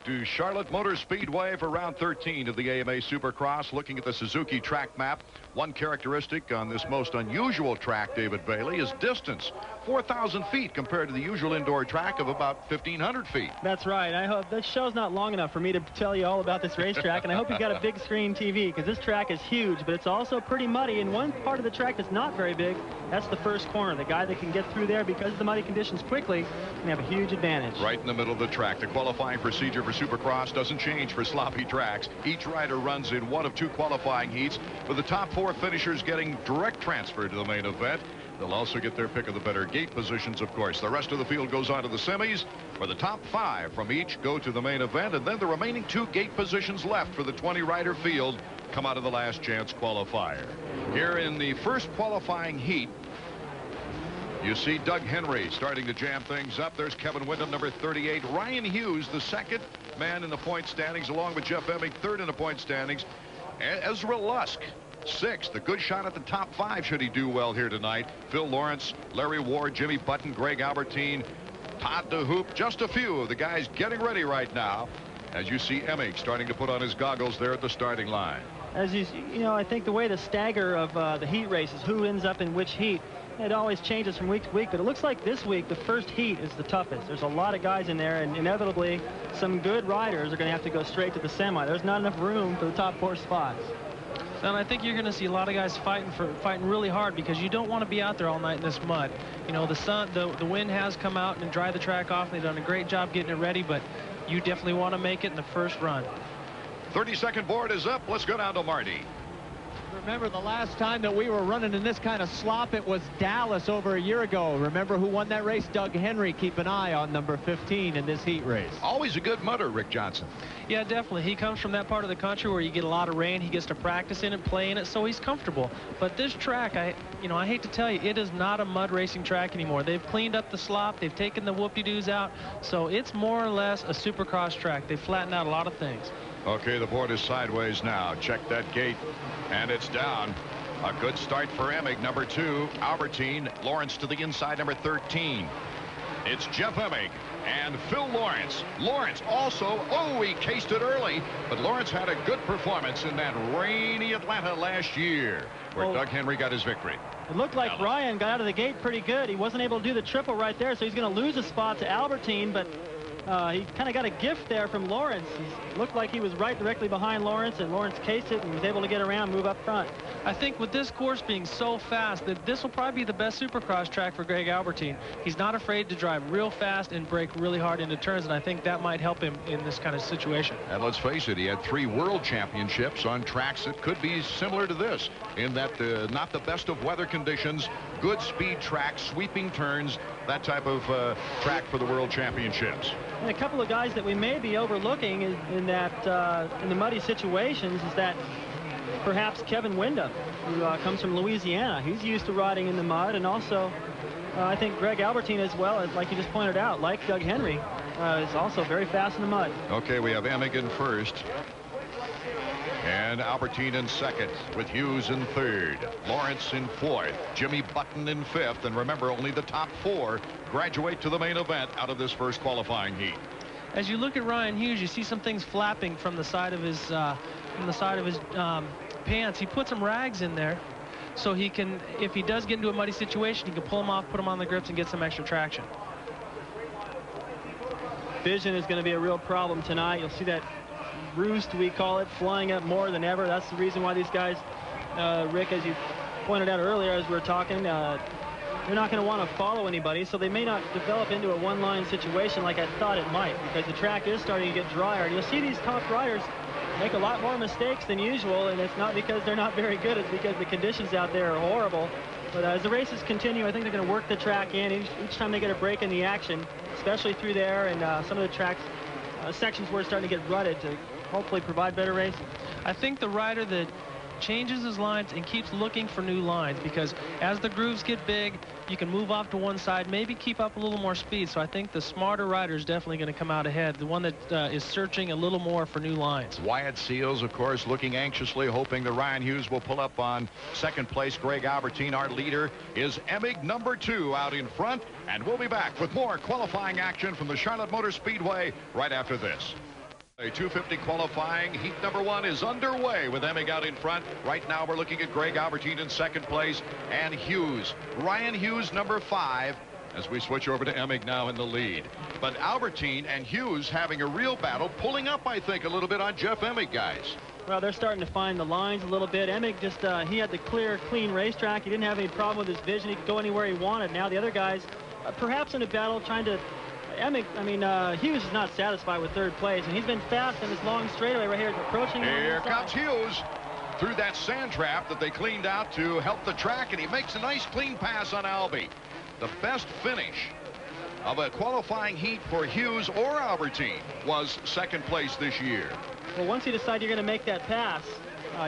to Charlotte Motor Speedway for round 13 of the AMA Supercross. Looking at the Suzuki track map, one characteristic on this most unusual track, David Bailey, is distance. 4,000 feet compared to the usual indoor track of about 1,500 feet. That's right. I hope this show's not long enough for me to tell you all about this racetrack, and I hope you've got a big screen TV, because this track is huge, but it's also pretty muddy, and one part of the track that's not very big, that's the first corner. The guy that can get through there because of the muddy conditions quickly can have a huge advantage. Right in the middle of the track. The qualifying procedure for Supercross doesn't change for sloppy tracks. Each rider runs in one of two qualifying heats, with the top four finishers getting direct transfer to the main event. They'll also get their pick of the better gate positions, of course. The rest of the field goes on to the semis, where the top five from each go to the main event, and then the remaining two gate positions left for the 20-rider field come out of the last chance qualifier. Here in the first qualifying heat, you see Doug Henry starting to jam things up. There's Kevin Windham, number 38. Ryan Hughes, the second man in the point standings, along with Jeff Emig, third in the point standings. Ezra Lusk, sixth. A good shot at the top five should he do well here tonight. Phil Lawrence, Larry Ward, Jimmy Button, Greg Albertine, Todd DeHoop. Just a few of the guys getting ready right now, as you see Emig starting to put on his goggles there at the starting line. As you know, I think the way the stagger of the heat races, who ends up in which heat, it always changes from week to week, but it looks like this week the first heat is the toughest. There's a lot of guys in there, and inevitably some good riders are going to have to go straight to the semi. There's not enough room for the top four spots. And I think you're going to see a lot of guys fighting really hard, because you don't want to be out there all night in this mud. You know, the wind has come out and dried the track off. They've done a great job getting it ready, but you definitely want to make it in the first run. 30-second board is up. Let's go down to Marty. Remember the last time that we were running in this kind of slop, it was Dallas over a year ago. Remember who won that race? Doug Henry. Keep an eye on number 15 in this heat race. Always a good mudder, Rick Johnson. Yeah, definitely. He comes from that part of the country where you get a lot of rain. He gets to practice in it, play in it, so he's comfortable. But this track, I hate to tell you, it is not a mud racing track anymore. They've cleaned up the slop. They've taken the whoop-de-doos out. So it's more or less a Supercross track. They've flattened out a lot of things. Okay, the board is sideways now. Check that gate, and it's down. A good start for Emig, number 2. Albertine. Lawrence to the inside, number 13. It's Jeff Emig and Phil Lawrence. Lawrence also, he cased it early, but Lawrence had a good performance in that rainy Atlanta last year, where Doug Henry got his victory. It looked like Ryan got out of the gate pretty good. He wasn't able to do the triple right there, so he's going to lose a spot to Albertine, but he kind of got a gift there from Lawrence. He looked like he was right directly behind Lawrence, and Lawrence cased it and was able to get around, move up front. I think with this course being so fast, that this will probably be the best Supercross track for Greg Albertine. He's not afraid to drive real fast and brake really hard into turns, and I think that might help him in this kind of situation. And let's face it, he had 3 world championships on tracks that could be similar to this, in that not the best of weather conditions, good speed tracks, sweeping turns, that type of track for the world championships. And a couple of guys that we may be overlooking in the muddy situations is that perhaps Kevin Windham, who comes from Louisiana. He's used to riding in the mud, and also I think Greg Albertine as well, as like you just pointed out, like Doug Henry, is also very fast in the mud. Okay, we have Emig in first, and Albertine in second, with Hughes in third, Lawrence in fourth, Jimmy Button in fifth, and remember, only the top 4 graduate to the main event out of this first qualifying heat. As you look at Ryan Hughes, you see some things flapping from the side of his pants. He put some rags in there so he can, if he does get into a muddy situation, he can pull them off, put them on the grips, and get some extra traction. Vision is going to be a real problem tonight. You'll see that roost, we call it, flying up more than ever. That's the reason why these guys, Rick, as you pointed out earlier as we were talking, they're not going to want to follow anybody, so they may not develop into a one-line situation like I thought it might, because the track is starting to get drier. And you'll see these top riders make a lot more mistakes than usual, and it's not because they're not very good, it's because the conditions out there are horrible. But as the races continue, I think they're going to work the track in each time they get a break in the action, especially through there and some of the tracks, sections where it's starting to get rutted, to hopefully provide better racing. I think the rider that changes his lines and keeps looking for new lines, because as the grooves get big, you can move off to one side, maybe keep up a little more speed. So I think the smarter rider is definitely going to come out ahead, the one that is searching a little more for new lines. Wyatt Seals, of course, looking anxiously, hoping that Ryan Hughes will pull up on second place. Greg Albertine, our leader, is Emig, number 2, out in front. And we'll be back with more qualifying action from the Charlotte Motor Speedway right after this. A 250 qualifying heat number 1 is underway with Emig out in front. Right now we're looking at Greg Albertine in second place and Hughes. Ryan Hughes number 5 as we switch over to Emig now in the lead. But Albertine and Hughes having a real battle, pulling up I think a little bit on Jeff Emig, guys. Well, they're starting to find the lines a little bit. Emig just he had the clean racetrack. He didn't have any problem with his vision. He could go anywhere he wanted. Now the other guys perhaps in a battle trying to Hughes is not satisfied with third place, and he's been fast in this long straightaway right here. Approaching. Here comes Hughes through that sand trap that they cleaned out to help the track, and he makes a nice clean pass on Albie. The best finish of a qualifying heat for Hughes or Albertine was second place this year. Well, once you decide you're going to make that pass,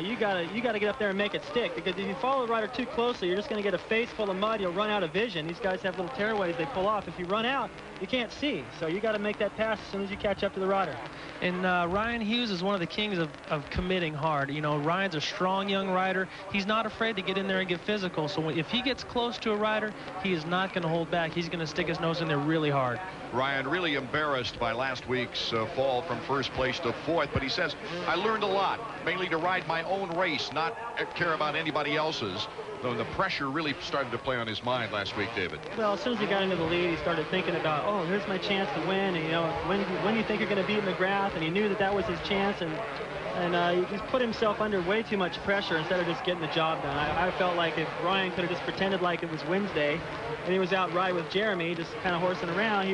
you gotta get up there and make it stick, because if you follow the rider too closely, you're just going to get a face full of mud. You'll run out of vision. These guys have little tearaways they pull off. If you run out, you can't see. So you got to make that pass as soon as you catch up to the rider. And Ryan Hughes is one of the kings of committing hard. You know, Ryan's a strong young rider. He's not afraid to get in there and get physical. So if he gets close to a rider, he is not going to hold back. He's going to stick his nose in there really hard. Ryan really embarrassed by last week's fall from first place to fourth, but he says, I learned a lot, mainly to ride my own race, not care about anybody else's. Though the pressure really started to play on his mind last week, David. Well, as soon as he got into the lead, he started thinking about, oh, here's my chance to win. And, you know, when you think you're going to beat McGrath, and he knew that was his chance, and he put himself under way too much pressure instead of just getting the job done. I felt like if Ryan could have just pretended like it was Wednesday and he was out riding with Jeremy, just kind of horsing around,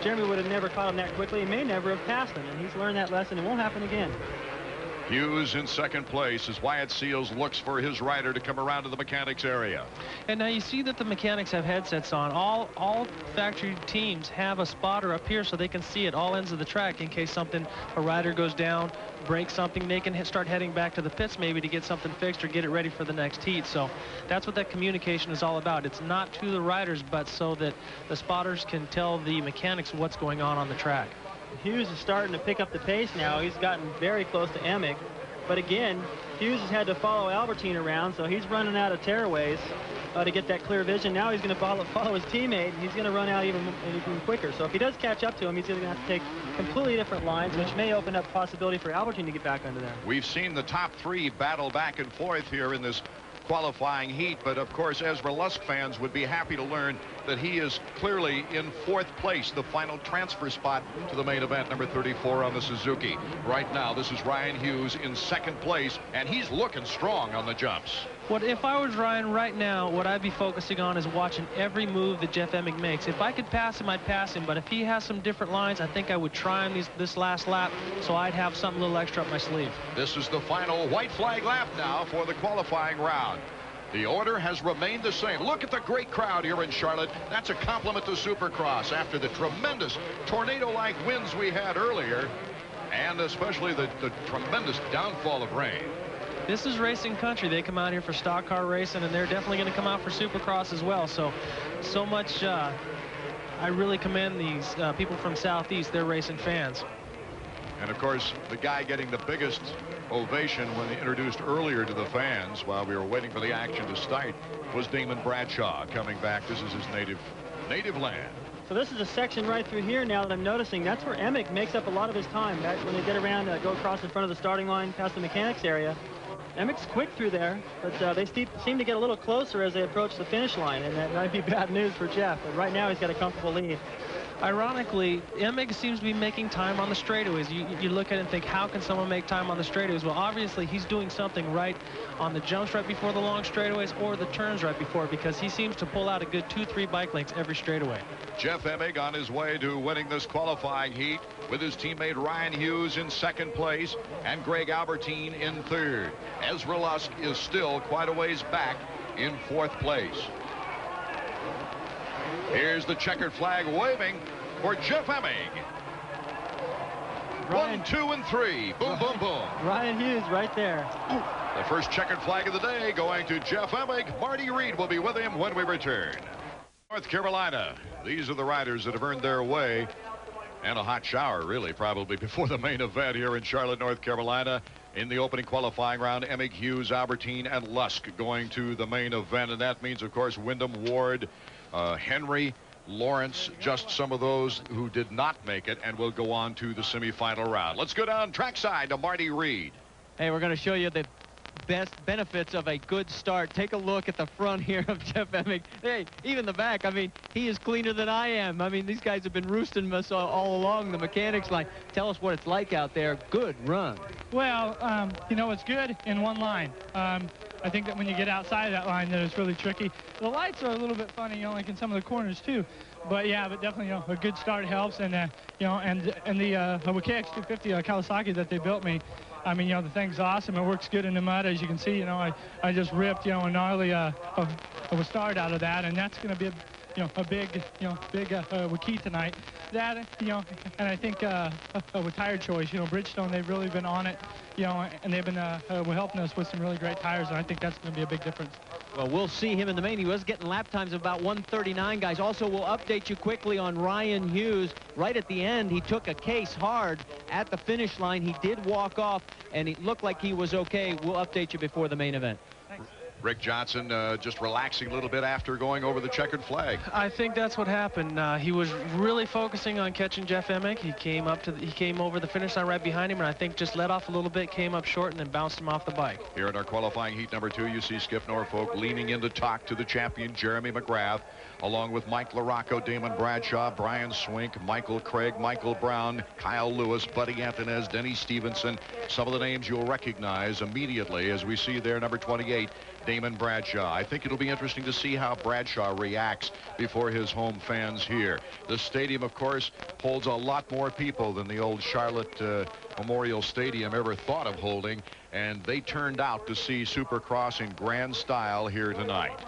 Jeremy would have never caught him that quickly. He may never have passed him, and he's learned that lesson. It won't happen again. Hughes in second place as Wyatt Seals looks for his rider to come around to the mechanics area. And now you see that the mechanics have headsets on. All factory teams have a spotter up here so they can see at all ends of the track in case a rider goes down, breaks something. They can start heading back to the pits maybe to get something fixed or get it ready for the next heat. So that's what that communication is all about. It's not to the riders, but so that the spotters can tell the mechanics what's going on the track. Hughes is starting to pick up the pace now. He's gotten very close to Emig. But again, Hughes has had to follow Albertine around, so he's running out of tearaways to get that clear vision. Now he's going to follow his teammate, and he's going to run out even quicker. So if he does catch up to him, he's going to have to take completely different lines, which may open up possibility for Albertine to get back under there. We've seen the top 3 battle back and forth here in this qualifying heat, but of course Ezra Lusk fans would be happy to learn that he is clearly in 4th place, the final transfer spot to the main event, number 34 on the Suzuki. Right now this is Ryan Hughes in 2nd place, and he's looking strong on the jumps. If I was Ryan right now, what I'd be focusing on is watching every move that Jeff Emig makes. If I could pass him, I'd pass him, but if he has some different lines, I think I would try him this last lap, so I'd have something a little extra up my sleeve. This is the final white flag lap now for the qualifying round. The order has remained the same. Look at the great crowd here in Charlotte. That's a compliment to Supercross after the tremendous tornado-like winds we had earlier, and especially the tremendous downfall of rain. This is racing country. They come out here for stock car racing, and they're definitely going to come out for Supercross as well. So much, I really commend these people from Southeast. They're racing fans. And of course, the guy getting the biggest ovation when they introduced earlier to the fans while we were waiting for the action to start was Damon Bradshaw coming back. This is his native land. So this is a section right through here now that I'm noticing. That's where Emig makes up a lot of his time. That's when they get around, go across in front of the starting line past the mechanics area. Emig's quick through there, but they seem to get a little closer as they approach the finish line, and that might be bad news for Jeff. But right now he's got a comfortable lead. Ironically, Emig seems to be making time on the straightaways. You look at it and think, how can someone make time on the straightaways? Well, obviously, he's doing something right on the jumps right before the long straightaways or the turns right before, because he seems to pull out a good 2-3 bike lengths every straightaway. Jeff Emig on his way to winning this qualifying heat with his teammate Ryan Hughes in 2nd place and Greg Albertine in 3rd. Ezra Lusk is still quite a ways back in 4th place. Here's the checkered flag waving for Jeff Emig. 1, 2, and 3. Boom, boom, boom. Ryan Hughes right there. The first checkered flag of the day going to Jeff Emig. Marty Reed will be with him when we return. North Carolina. These are the riders that have earned their way, and a hot shower, really, probably before the main event here in Charlotte, North Carolina. In the opening qualifying round, Emig, Hughes, Albertine, and Lusk going to the main event. And that means, of course, Wyndham, Ward, Henry, Lawrence, just some of those who did not make it and will go on to the semifinal round. Let's go down trackside to Marty Reed. Hey, we're going to show you the best benefits of a good start. Take a look at the front here of Jeff Emig. Hey, even the back. I mean, he is cleaner than I am. I mean, these guys have been roosting us all along the mechanics line. Tell us what it's like out there. Good run. Well, you know, it's good in one line. I think that when you get outside of that line, that it's really tricky. The lights are a little bit funny, you know, like in some of the corners too. But yeah, but definitely, you know, a good start helps. And you know, and the KX250 Kawasaki that they built me, I mean, you know, the thing's awesome. It works good in the mud, as you can see. You know, I just ripped, you know, a gnarly of a start out of that, and that's going to be a big key tonight. That, you know, and I think with tire choice, you know, Bridgestone, they've really been on it, you know, and they've been helping us with some really great tires, and I think that's going to be a big difference. Well, we'll see him in the main. He was getting lap times of about 1:39, guys. Also, we'll update you quickly on Ryan Hughes. Right at the end, he took a case hard at the finish line. He did walk off, and it looked like he was okay. We'll update you before the main event. Thanks. Rick Johnson just relaxing a little bit after going over the checkered flag. I think that's what happened. He was really focusing on catching Jeff Emig. He came over the finish line right behind him, and I think just let off a little bit, came up short, and then bounced him off the bike. Here in our qualifying heat number 2, you see Skip Norfolk leaning in to talk to the champion Jeremy McGrath, along with Mike LaRocco, Damon Bradshaw, Brian Swink, Michael Craig, Michael Brown, Kyle Lewis, Buddy Antonez, Denny Stevenson. Some of the names you'll recognize immediately as we see there number 28, Damon Bradshaw. I think it'll be interesting to see how Bradshaw reacts before his home fans here. The stadium, of course, holds a lot more people than the old Charlotte Memorial Stadium ever thought of holding, and they turned out to see Supercross in grand style here tonight.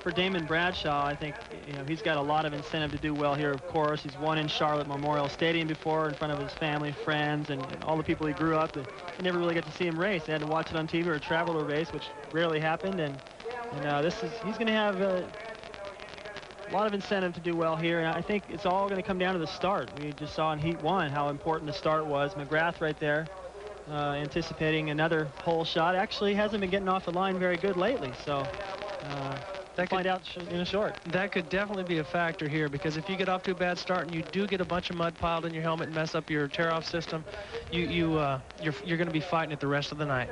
For Damon Bradshaw, I think, you know, he's got a lot of incentive to do well here. Of course, he's won in Charlotte Memorial Stadium before in front of his family, friends, and all the people he grew up with. They never really got to see him race. They had to watch it on TV or travel to a race, which rarely happened. And he's going to have a lot of incentive to do well here. And I think it's all going to come down to the start. We just saw in Heat 1 how important the start was. McGrath right there, anticipating another pole shot. Actually hasn't been getting off the line very good lately. So. Find out in a short. That could definitely be a factor here, because if you get off to a bad start and you do get a bunch of mud piled in your helmet and mess up your tear-off system, you're going to be fighting it the rest of the night.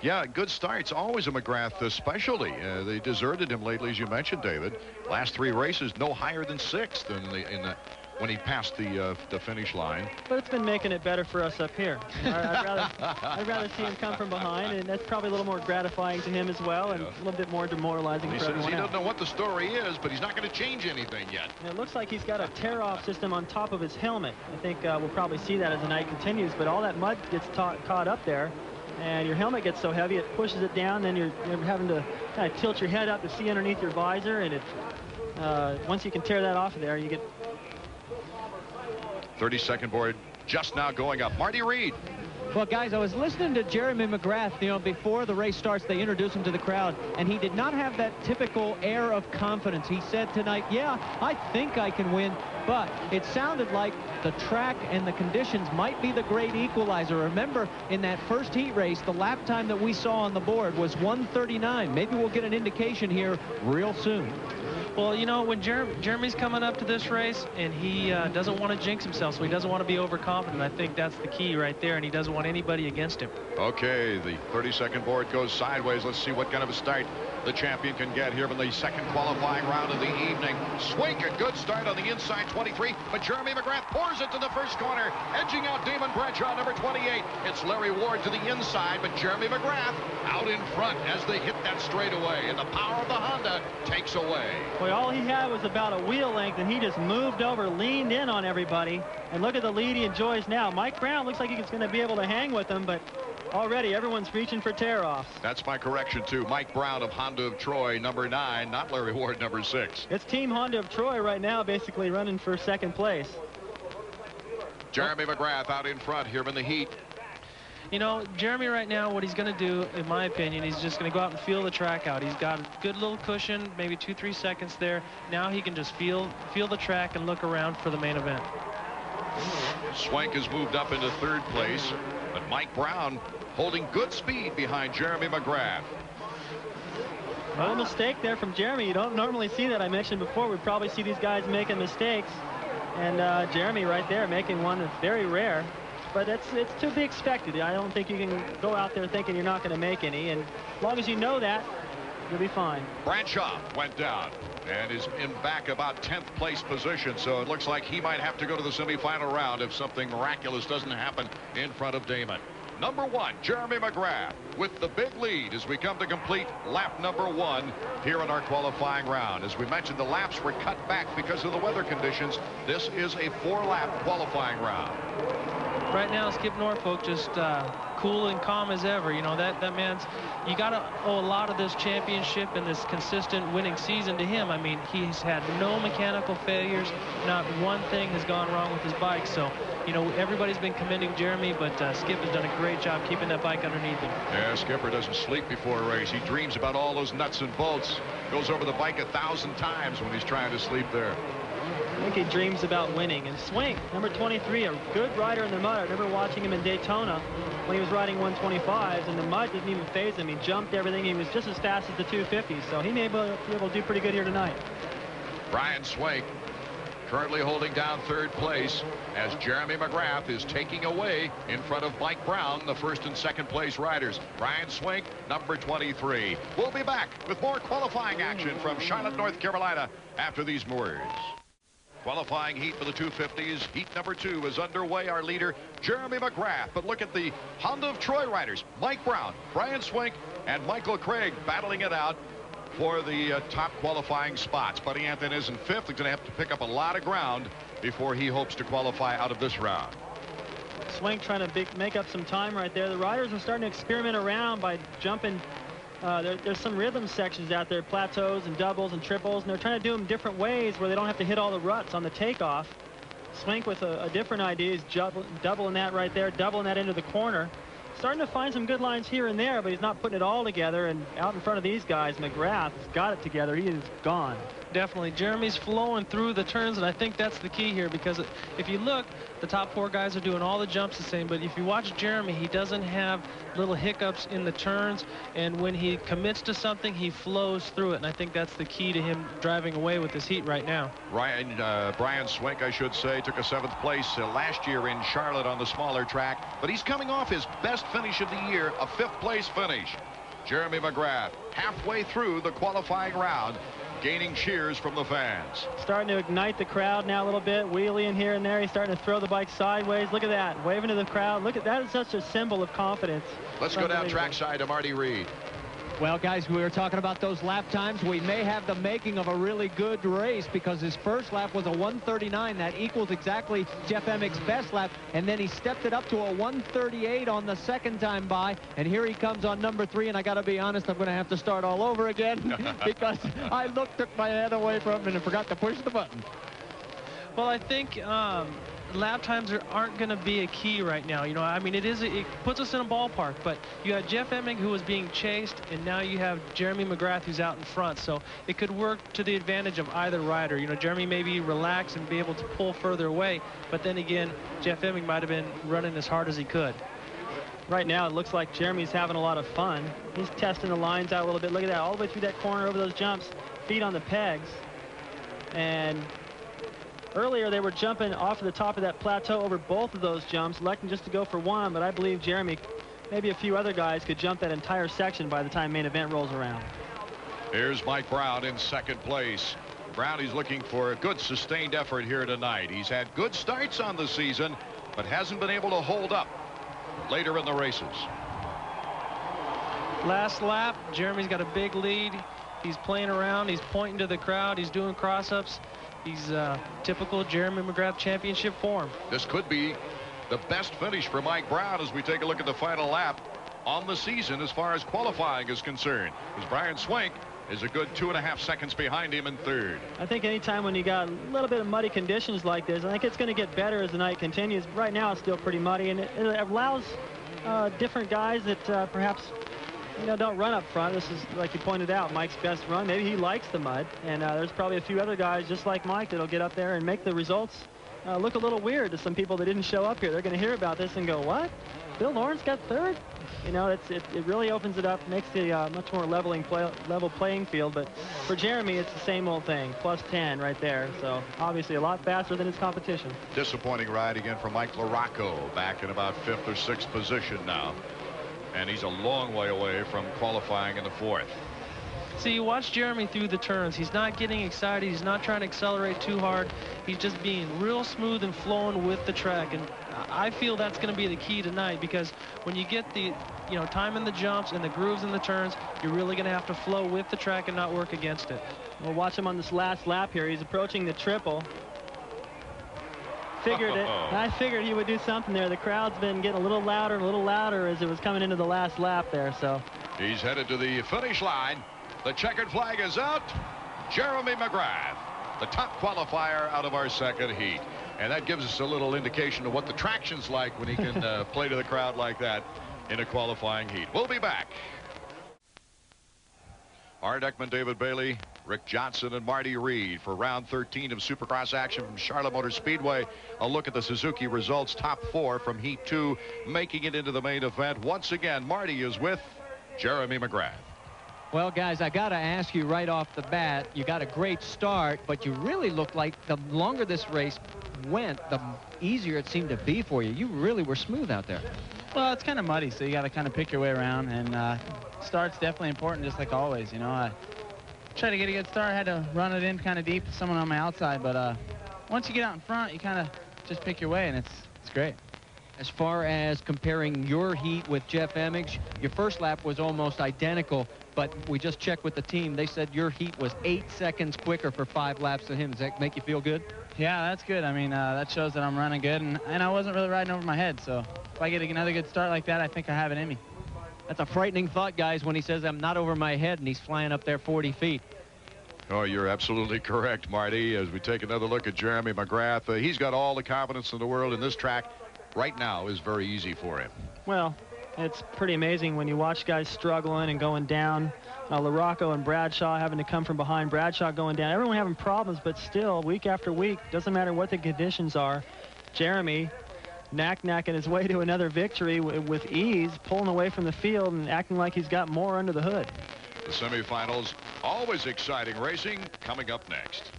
Yeah, good starts. Always a McGrath specialty. They deserted him lately, as you mentioned, David. Last 3 races, no higher than 6th when he passed the finish line. But it's been making it better for us up here. I'd rather see him come from behind, and that's probably a little more gratifying to him as well, and a little bit more demoralizing for everyone else. He doesn't know what the story is, but he's not going to change anything yet. And it looks like he's got a tear-off system on top of his helmet. I think we'll probably see that as the night continues, but all that mud gets caught up there, and your helmet gets so heavy it pushes it down, then you're having to kind of tilt your head up to see underneath your visor, and once you can tear that off of there, you get 32nd board just now going up. Marty Reed. Well, guys, I was listening to Jeremy McGrath, you know, before the race starts. They introduced him to the crowd, and he did not have that typical air of confidence. He said tonight, yeah, I think I can win, but it sounded like the track and the conditions might be the great equalizer. Remember, in that first heat race, the lap time that we saw on the board was 1:39. Maybe we'll get an indication here real soon. Well, you know, when Jeremy's coming up to this race, and he doesn't want to jinx himself, so he doesn't want to be overconfident. I think that's the key right there, and he doesn't want anybody against him. Okay, the 32nd board goes sideways. Let's see what kind of a start the champion can get here in the second qualifying round of the evening. Swink, a good start on the inside 23, but Jeremy McGrath pours it to the first corner, edging out Damon Bradshaw, number 28. It's Larry Ward to the inside, but Jeremy McGrath out in front as they hit that straightaway, and the power of the Honda takes away. Boy, all he had was about a wheel length, and he just moved over, leaned in on everybody, and look at the lead he enjoys now. Mike Brown looks like he's going to be able to hang with him, but already everyone's reaching for tear-offs. That's my correction, too. Mike Brown of Honda of Troy, number 9, not Larry Ward, number 6. It's Team Honda of Troy right now, basically running for second place. Jeremy McGrath out in front here in the heat. You know, Jeremy right now, what he's going to do, in my opinion, he's just going to go out and feel the track out. He's got a good little cushion, maybe 2-3 seconds there. Now he can just feel the track and look around for the main event. Swank has moved up into 3rd place, but Mike Brown holding good speed behind Jeremy McGrath. A little mistake there from Jeremy. You don't normally see that. I mentioned before, we probably see these guys making mistakes. And Jeremy right there making one that's very rare. But it's to be expected. I don't think you can go out there thinking you're not going to make any. And as long as you know that, you'll be fine. Bradshaw went down and is in back about 10th place position. So it looks like he might have to go to the semifinal round if something miraculous doesn't happen in front of Damon. Number 1, Jeremy McGrath with the big lead as we come to complete lap number 1 here in our qualifying round. As we mentioned, the laps were cut back because of the weather conditions. This is a 4-lap qualifying round. Right now, Skip Norfolk just cool and calm as ever. You know, that man's, you got to owe a lot of this championship and this consistent winning season to him. I mean, he's had no mechanical failures. Not one thing has gone wrong with his bike. So, you know, everybody's been commending Jeremy, but Skip has done a great job keeping that bike underneath him. Yeah, Skipper doesn't sleep before a race. He dreams about all those nuts and bolts. Goes over the bike 1,000 times when he's trying to sleep there. I think he dreams about winning. And Swink, number 23, a good rider in the mud. I remember watching him in Daytona when he was riding 125s, and the mud didn't even faze him. He jumped everything. He was just as fast as the 250s, so he may be able to do pretty good here tonight. Brian Swink currently holding down 3rd place as Jeremy McGrath is taking away in front of Mike Brown, the 1st and 2nd place riders. Brian Swink, number 23. We'll be back with more qualifying action from Charlotte, North Carolina after these words. Qualifying heat for the 250s. Heat number 2 is underway. Our leader, Jeremy McGrath. But look at the Honda of Troy riders. Mike Brown, Brian Swink, and Michael Craig battling it out for the top qualifying spots. Buddy Anthony is in 5th. He's going to have to pick up a lot of ground before he hopes to qualify out of this round. Swink trying to make up some time right there. The riders are starting to experiment around by jumping. There's some rhythm sections out there, plateaus and doubles and triples, and they're trying to do them different ways where they don't have to hit all the ruts on the takeoff. Swink with a different idea. He's doubling that right there, doubling that into the corner. Starting to find some good lines here and there, but he's not putting it all together. And out in front of these guys, McGrath has got it together. He is gone. Definitely. Jeremy's flowing through the turns, and I think that's the key here, because if you look, the top 4 guys are doing all the jumps the same, but if you watch Jeremy, he doesn't have little hiccups in the turns, and when he commits to something, he flows through it, and I think that's the key to him driving away with this heat right now. Brian Swink, I should say, took a 7th place last year in Charlotte on the smaller track, but he's coming off his best finish of the year, a 5th place finish. Jeremy McGrath, halfway through the qualifying round, gaining cheers from the fans. Starting to ignite the crowd now a little bit, wheeling here and there. He's starting to throw the bike sideways. Look at that, waving to the crowd. Look at that, is such a symbol of confidence. Let's go down trackside to Marty Reed. Well, guys, we were talking about those lap times. We may have the making of a really good race, because his first lap was a 1:39. That equals exactly Jeff Emig's best lap. And then he stepped it up to a 1:38 on the second time by. And here he comes on number 3. And I got to be honest, I'm going to have to start all over again because I took my head away from him and forgot to push the button. Well, I think lap times aren't going to be a key right now. You know, I mean, it puts us in a ballpark, but you have Jeff Emig, who was being chased, and now you have Jeremy McGrath, who's out in front. So it could work to the advantage of either rider. You know, Jeremy may be relaxed and be able to pull further away, but then again, Jeff Emig might have been running as hard as he could. Right now, it looks like Jeremy's having a lot of fun. He's testing the lines out a little bit. Look at that, all the way through that corner, over those jumps, feet on the pegs. And earlier, they were jumping off of the top of that plateau over both of those jumps, electing just to go for one, but I believe Jeremy, maybe a few other guys, could jump that entire section by the time main event rolls around. Here's Mike Brown in 2nd place. Brown, he's looking for a good sustained effort here tonight. He's had good starts on the season, but hasn't been able to hold up later in the races. Last lap, Jeremy's got a big lead. He's playing around. He's pointing to the crowd. He's doing cross-ups. He's typical Jeremy McGrath championship form. This could be the best finish for Mike Brown as we take a look at the final lap on the season as far as qualifying is concerned. As Brian Swink is a good 2.5 seconds behind him in 3rd. I think anytime when you got a little bit of muddy conditions like this, I think it's going to get better as the night continues. Right now, it's still pretty muddy, and it allows different guys that perhaps, you know, don't run up front. This is, like you pointed out, Mike's best run. Maybe he likes the mud, and there's probably a few other guys just like Mike that'll get up there and make the results look a little weird to some people that didn't show up here. They're going to hear about this and go, what? Phil Lawrence got third. You know, it really opens it up, makes the much more level playing field. But for Jeremy, it's the same old thing, plus 10 right there. So obviously a lot faster than his competition. Disappointing ride again for Mike LaRocco, back in about 5th or 6th position now. And he's a long way away from qualifying in the 4th. See, you watch Jeremy through the turns. He's not getting excited. He's not trying to accelerate too hard. He's just being real smooth and flowing with the track. And I feel that's going to be the key tonight, because when you get the, time in the jumps and the grooves in the turns, you're really going to have to flow with the track and not work against it. We'll watch him on this last lap here. He's approaching the triple. Figured it. I figured he would do something there. The crowd's been getting a little louder as it was coming into the last lap there. So he's headed to the finish line. The checkered flag is out. Jeremy McGrath, the top qualifier out of our second heat. And that gives us a little indication of what the traction's like when he can play to the crowd like that in a qualifying heat. We'll be back. Art Ekman, David Bailey, Rick Johnson, and Marty Reed for round 13 of Supercross action from Charlotte Motor Speedway. A look at the Suzuki results, top 4 from Heat 2, making it into the main event. Once again, Marty is with Jeremy McGrath. Well, guys, I got to ask you right off the bat, you got a great start, but you really looked like the longer this race went, the easier it seemed to be for you. You really were smooth out there. Well, it's kind of muddy, so you got to kind of pick your way around, and start's definitely important, just like always. I tried to get a good start. I had to run it in kind of deep to someone on my outside, but once you get out in front, you kind of just pick your way, and it's great. As far as comparing your heat with Jeff Emmig's, your first lap was almost identical, but we just checked with the team. They said your heat was 8 seconds quicker for 5 laps than him. Does that make you feel good? Yeah, that's good. I mean, that shows that I'm running good, and I wasn't really riding over my head, so if I get another good start like that, I think I have it in me. That's a frightening thought, guys, when he says I'm not over my head and he's flying up there 40 feet. Oh, you're absolutely correct, Marty. As we take another look at Jeremy McGrath, he's got all the confidence in the world, and this track right now is very easy for him. Well, it's pretty amazing when you watch guys struggling and going down. LaRocco and Bradshaw having to come from behind. Bradshaw going down. Everyone having problems, but still, week after week, doesn't matter what the conditions are. Jeremy knacking his way to another victory with ease, pulling away from the field and acting like he's got more under the hood. The semifinals, always exciting racing, coming up next.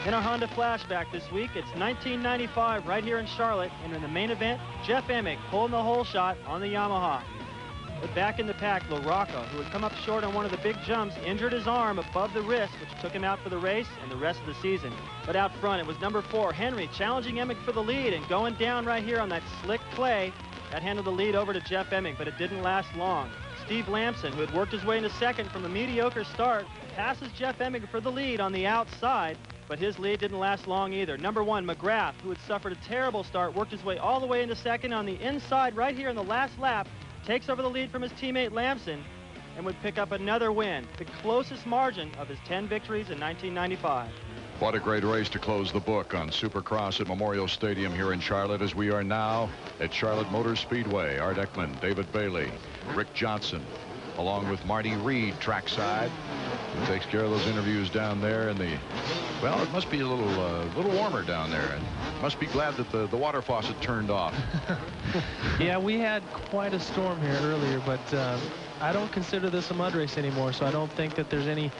In our Honda flashback this week, it's 1995 right here in Charlotte, and in the main event, Jeff Emig pulling the hole shot on the Yamaha. But back in the pack, LaRocco, who had come up short on one of the big jumps, injured his arm above the wrist, which took him out for the race and the rest of the season. But out front, it was number 4, Henry, challenging Emig for the lead and going down right here on that slick clay. That handed the lead over to Jeff Emig, but it didn't last long. Steve Lamson, who had worked his way into second from a mediocre start, passes Jeff Emig for the lead on the outside, but his lead didn't last long either. Number 1, McGrath, who had suffered a terrible start, worked his way all the way into second on the inside right here in the last lap, takes over the lead from his teammate Lamson, and would pick up another win, the closest margin of his 10 victories in 1995. What a great race to close the book on Supercross at Memorial Stadium here in Charlotte, as we are now at Charlotte Motor Speedway. Art Ekman, David Bailey, Rick Johnson, along with Marty Reed trackside, who takes care of those interviews down there in the, well, it must be a little warmer down there, and must be glad that the water faucet turned off. Yeah, we had quite a storm here earlier, but I don't consider this a mud race anymore, so I don't think that there's any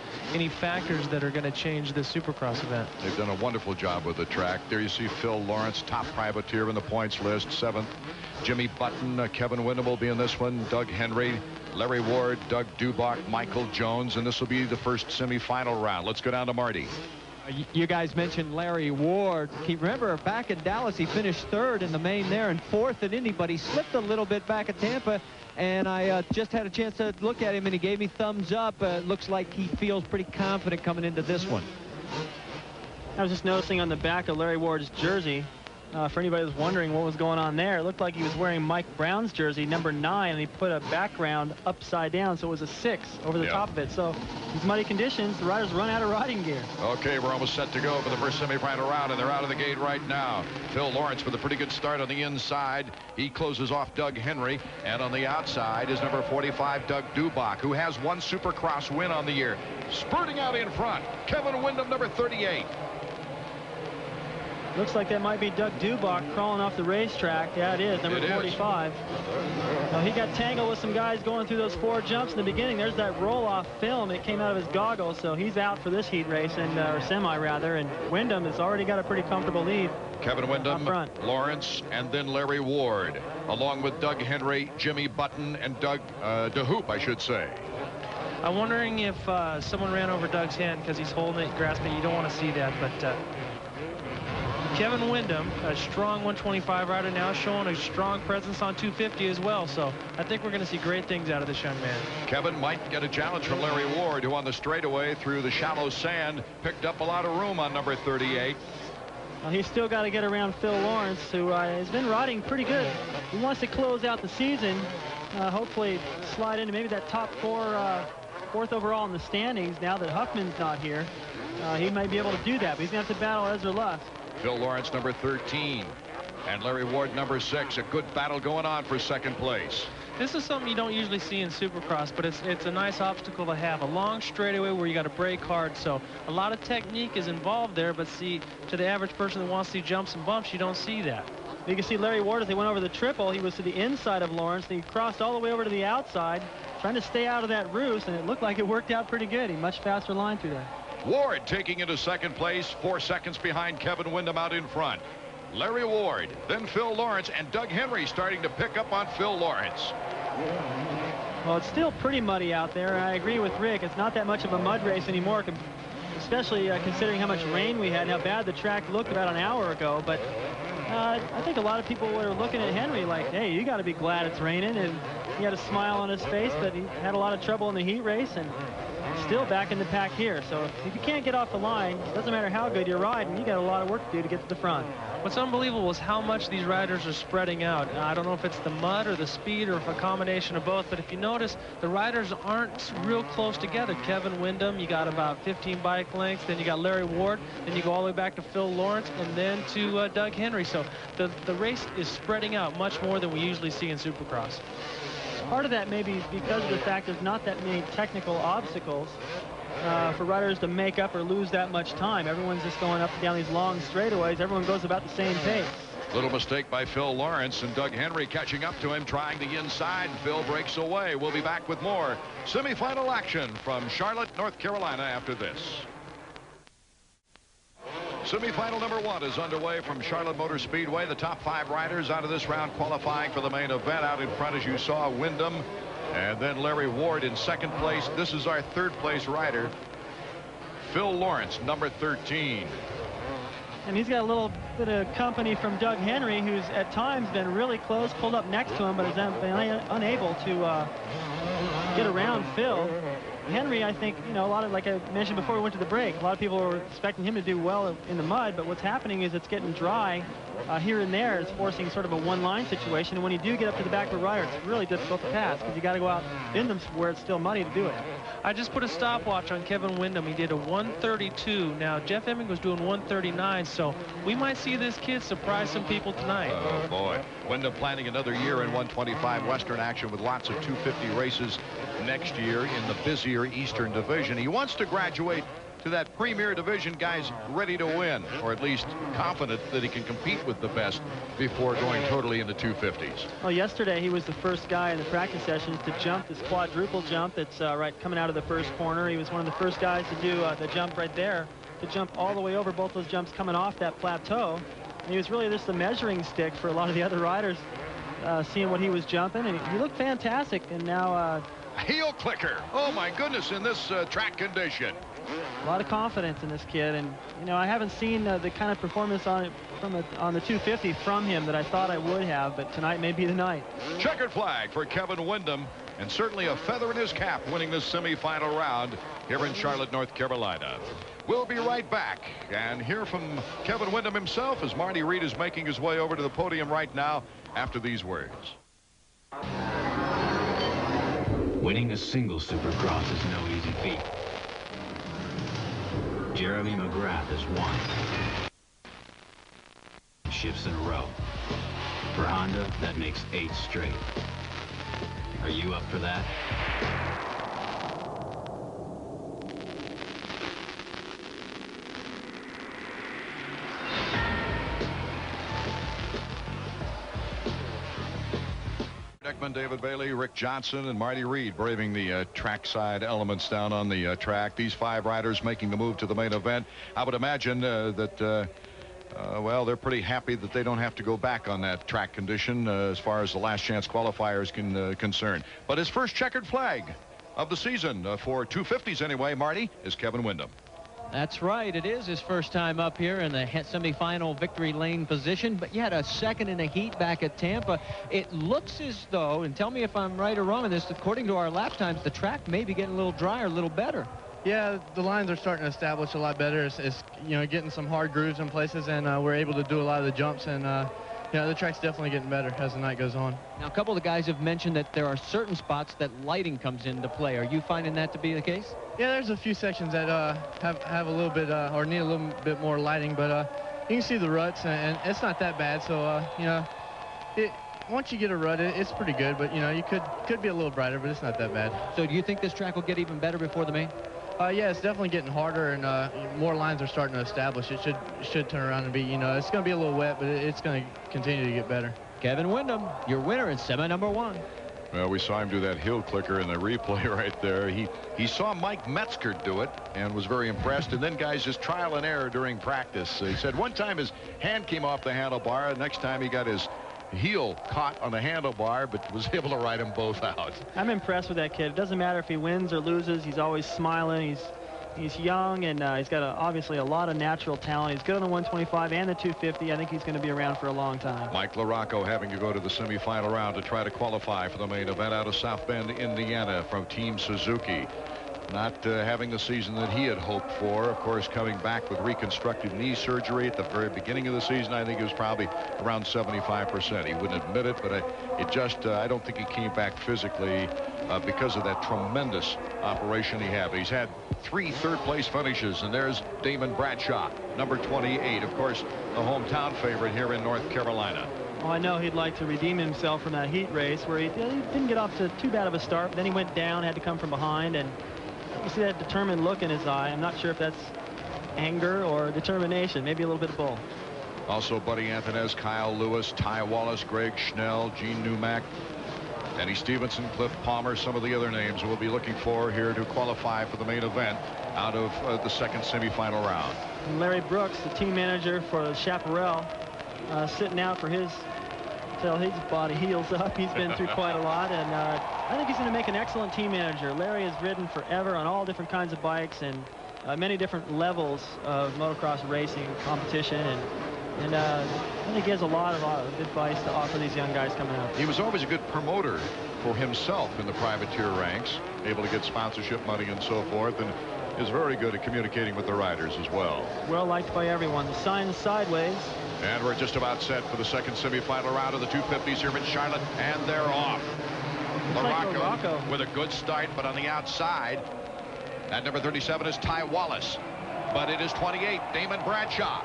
factors that are going to change this Supercross event. They've done a wonderful job with the track. There you see Phil Lawrence, top privateer in the points list, 7th. Jimmy Button, Kevin Windham will be in this one, Doug Henry, Larry Ward, Doug Dubach, Michael Jones, and this will be the first semifinal round. Let's go down to Marty. You guys mentioned Larry Ward. Remember, back in Dallas, he finished 3rd in the main there and 4th at Indy, but he slipped a little bit back at Tampa, and I just had a chance to look at him, and he gave me thumbs up. Looks like he feels pretty confident coming into this one. I was just noticing on the back of Larry Ward's jersey, for anybody who's wondering what was going on there, it looked like he was wearing Mike Brown's jersey, number 9, and he put a background upside down, so it was a 6 over the top of it. So these muddy conditions, the riders run out of riding gear. Okay, we're almost set to go for the first semifinal round, and they're out of the gate right now. Phil Lawrence with a pretty good start on the inside. He closes off Doug Henry, and on the outside is number 45, Doug Dubach, who has one Supercross win on the year. Spurting out in front, Kevin Windham, number 38. Looks like that might be Doug Dubach crawling off the racetrack. Yeah, it is, number 45. Now, he got tangled with some guys going through those 4 jumps in the beginning. There's that roll-off film. It came out of his goggles, so he's out for this heat race, or semi, rather. And Wyndham has already got a pretty comfortable lead. Kevin Wyndham, Lawrence, and then Larry Ward, along with Doug Henry, Jimmy Button, and Doug DeHoop, I should say. I'm wondering if someone ran over Doug's hand because he's holding it, grasping it. You don't want to see that, but Kevin Wyndham, a strong 125 rider now, showing a strong presence on 250 as well. So I think we're going to see great things out of this young man. Kevin might get a challenge from Larry Ward, who on the straightaway through the shallow sand picked up a lot of room on number 38. Well, he's still got to get around Phil Lawrence, who has been riding pretty good. He wants to close out the season, hopefully slide into maybe that top 4, 4th overall in the standings now that Huffman's not here. He might be able to do that, but he's going to have to battle Ezra Lusk. Phil Lawrence, number 13, and Larry Ward, number 6. A good battle going on for second place. This is something you don't usually see in Supercross, but it's a nice obstacle to have. A long straightaway where you got to brake hard, so a lot of technique is involved there, but see, to the average person that wants to see jumps and bumps, you don't see that. You can see Larry Ward, as they went over the triple, he was to the inside of Lawrence, and he crossed all the way over to the outside, trying to stay out of that roost, and it looked like it worked out pretty good. He much faster line through there. Ward taking into second place, 4 seconds behind Kevin Wyndham out in front. Larry Ward, then Phil Lawrence, and Doug Henry starting to pick up on Phil Lawrence. Well, it's still pretty muddy out there. I agree with Rick. It's not that much of a mud race anymore, especially considering how much rain we had and how bad the track looked about an hour ago. But I think a lot of people were looking at Henry like, hey, you got to be glad it's raining. And he had a smile on his face, but he had a lot of trouble in the heat race and still back in the pack here. So if you can't get off the line, it doesn't matter how good you're riding, you got a lot of work to do to get to the front. What's unbelievable is how much these riders are spreading out. I don't know if it's the mud or the speed or if a combination of both, but if you notice, the riders aren't real close together. Kevin Wyndham, you got about 15 bike lengths, then you got Larry Ward, then you go all the way back to Phil Lawrence, and then to Doug Henry. So the race is spreading out much more than we usually see in Supercross. Part of that may be because of the fact there's not that many technical obstacles for riders to make up or lose that much time. Everyone's just going up and down these long straightaways. Everyone goes about the same pace. Little mistake by Phil Lawrence, and Doug Henry catching up to him, trying the inside. Phil breaks away. We'll be back with more semifinal action from Charlotte, North Carolina after this. Semifinal number 1 is underway from Charlotte Motor Speedway. The top 5 riders out of this round qualifying for the main event. Out in front, as you saw, Wyndham, and then Larry Ward in second place. This is our 3rd place rider, Phil Lawrence, number 13. And he's got a little bit of company from Doug Henry, who's at times been really close, pulled up next to him, but has been unable to get around Phil. Henry, I think, you know, a lot of, like I mentioned before we went to the break, a lot of people were expecting him to do well in the mud, but what's happening is it's getting dry here and there. It's forcing sort of a one-line situation, and when you do get up to the back of the rider, it's really difficult to pass because you got to go out in them where it's still muddy to do it. I just put a stopwatch on Kevin Wyndham. He did a 132. Now, Jeff Emming was doing 139, so we might see this kid surprise some people tonight. Oh, boy. Wyndham planning another year in 125 Western action with lots of 250 races next year in the busier Eastern Division. He wants to graduate to that Premier Division, guys ready to win, or at least confident that he can compete with the best before going totally into 250s. Well, yesterday he was the first guy in the practice sessions to jump this quadruple jump that's right coming out of the first corner. He was one of the first guys to do the jump right there, to jump all the way over both those jumps coming off that plateau. And he was really just the measuring stick for a lot of the other riders, seeing what he was jumping, and he looked fantastic. And now heel clicker, oh my goodness, in this track condition. A lot of confidence in this kid, and you know, I haven't seen the kind of performance on the 250 from him that I thought I would have, but tonight may be the night. Checkered flag for Kevin Wyndham, and certainly a feather in his cap winning this semifinal round here in Charlotte, North Carolina. We'll be right back and hear from Kevin Wyndham himself as Marty Reed is making his way over to the podium right now after these words. Winning a single Supercross is no easy feat. Jeremy McGrath has won. Shifts in a row. For Honda, that makes 8 straight. Are you up for that? Ekman, David Bailey, Rick Johnson, and Marty Reed braving the trackside elements down on the track. These 5 riders making the move to the main event. I would imagine that well, they're pretty happy that they don't have to go back on that track condition as far as the last chance qualifiers concerned. But his first checkered flag of the season for 250s anyway, Marty, is Kevin Windham. That's right. It is his first time up here in the semifinal victory lane position, but you had a second in a heat back at Tampa. It looks as though, and tell me if I'm right or wrong on this, according to our lap times, the track may be getting a little drier, a little better. Yeah, the lines are starting to establish a lot better. It's you know, getting some hard grooves in places, and we're able to do a lot of the jumps, and you know, the track's definitely getting better as the night goes on. Now, a couple of the guys have mentioned that there are certain spots that lighting comes into play. Are you finding that to be the case? Yeah, there's a few sections that have a little bit or need a little bit more lighting, but you can see the ruts, and it's not that bad. So you know, once you get a rut, it's pretty good. But you know, you could be a little brighter, but it's not that bad. So do you think this track will get even better before the main? Yeah, it's definitely getting harder, and more lines are starting to establish. It should turn around and be, you know, it's going to be a little wet, but it's going to continue to get better. Kevin Windham, your winner in semi number 1. Well, we saw him do that hill clicker in the replay right there. He saw Mike Metzger do it and was very impressed. And then, guys, just trial and error during practice. He said one time his hand came off the handlebar. The next time he got his heel caught on the handlebar, but was able to ride them both out. I'm impressed with that kid. It doesn't matter if he wins or loses. He's always smiling. He's young, and he's got obviously a lot of natural talent. He's good on the 125 and the 250. I think he's going to be around for a long time. Mike LaRocco having to go to the semifinal round to try to qualify for the main event out of South Bend, Indiana, from Team Suzuki. Not having the season that he had hoped for. Of course, coming back with reconstructive knee surgery at the very beginning of the season. I think it was probably around 75%. He wouldn't admit it, but I don't think he came back physically because of that tremendous operation he had. He's had 3 third-place finishes, and there's Damon Bradshaw, number 28, of course, the hometown favorite here in North Carolina. Well, I know he'd like to redeem himself from that heat race where he didn't get off to too bad of a start, but then he went down, had to come from behind, and you see that determined look in his eye. I'm not sure if that's anger or determination, maybe a little bit of both. Also, Buddy Anthonez, Kyle Lewis, Ty Wallace, Greg Schnell, Gene Newmack, Denny Stevenson, Cliff Palmer, some of the other names we'll be looking for here to qualify for the main event out of the second semifinal round. And Larry Brooks, the team manager for Chaparral, sitting out for his till his body heals up. He's been through quite a lot, and I think he's going to make an excellent team manager. Larry has ridden forever on all different kinds of bikes and many different levels of motocross racing competition, and I think he has a lot of advice to offer these young guys coming up. He was always a good promoter for himself in the privateer ranks, able to get sponsorship money and so forth, and is very good at communicating with the riders as well. Well liked by everyone. The sign is sideways. And we're just about set for the second semifinal round of the 250s here in Charlotte, and they're off. LaRocco with a good start, but on the outside, at number 37 is Ty Wallace, but it is 28, Damon Bradshaw.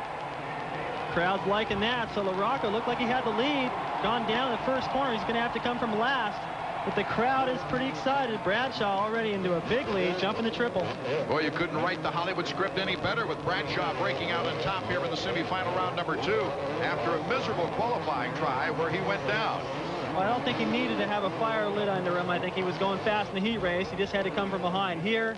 Crowd's liking that, so LaRocco looked like he had the lead. Gone down the first corner. He's going to have to come from last. But the crowd is pretty excited. Bradshaw already into a big lead, jumping the triple. Boy, you couldn't write the Hollywood script any better with Bradshaw breaking out on top here in the semifinal round number 2 after a miserable qualifying try where he went down. Well, I don't think he needed to have a fire lit under him. I think he was going fast in the heat race. He just had to come from behind. Here,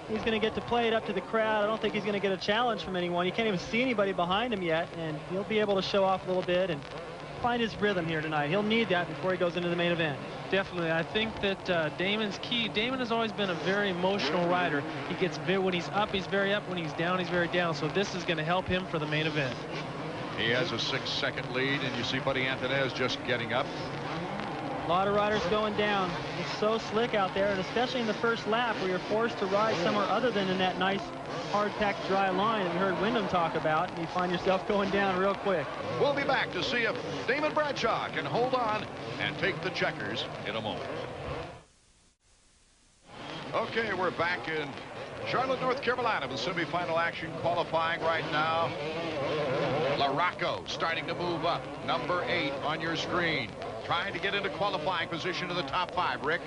he's going to get to play it up to the crowd. I don't think he's going to get a challenge from anyone. You can't even see anybody behind him yet, and he'll be able to show off a little bit and find his rhythm here tonight. He'll need that before he goes into the main event. Definitely. I think that Damon's key. Damon has always been a very emotional rider. He gets when he's up, he's very up. When he's down, he's very down. So this is going to help him for the main event. He has a 6-second lead, and you see Buddy Anthonez just getting up. A lot of riders going down. It's so slick out there, and especially in the first lap where you're forced to ride somewhere other than in that nice hard-packed dry line that we heard Windham talk about, and you find yourself going down real quick. We'll be back to see if Damon Bradshaw can hold on and take the checkers in a moment. Okay, we're back in Charlotte, North Carolina with semifinal action qualifying right now. LaRocco starting to move up. Number 8 on your screen. Trying to get into qualifying position in the top 5, Rick.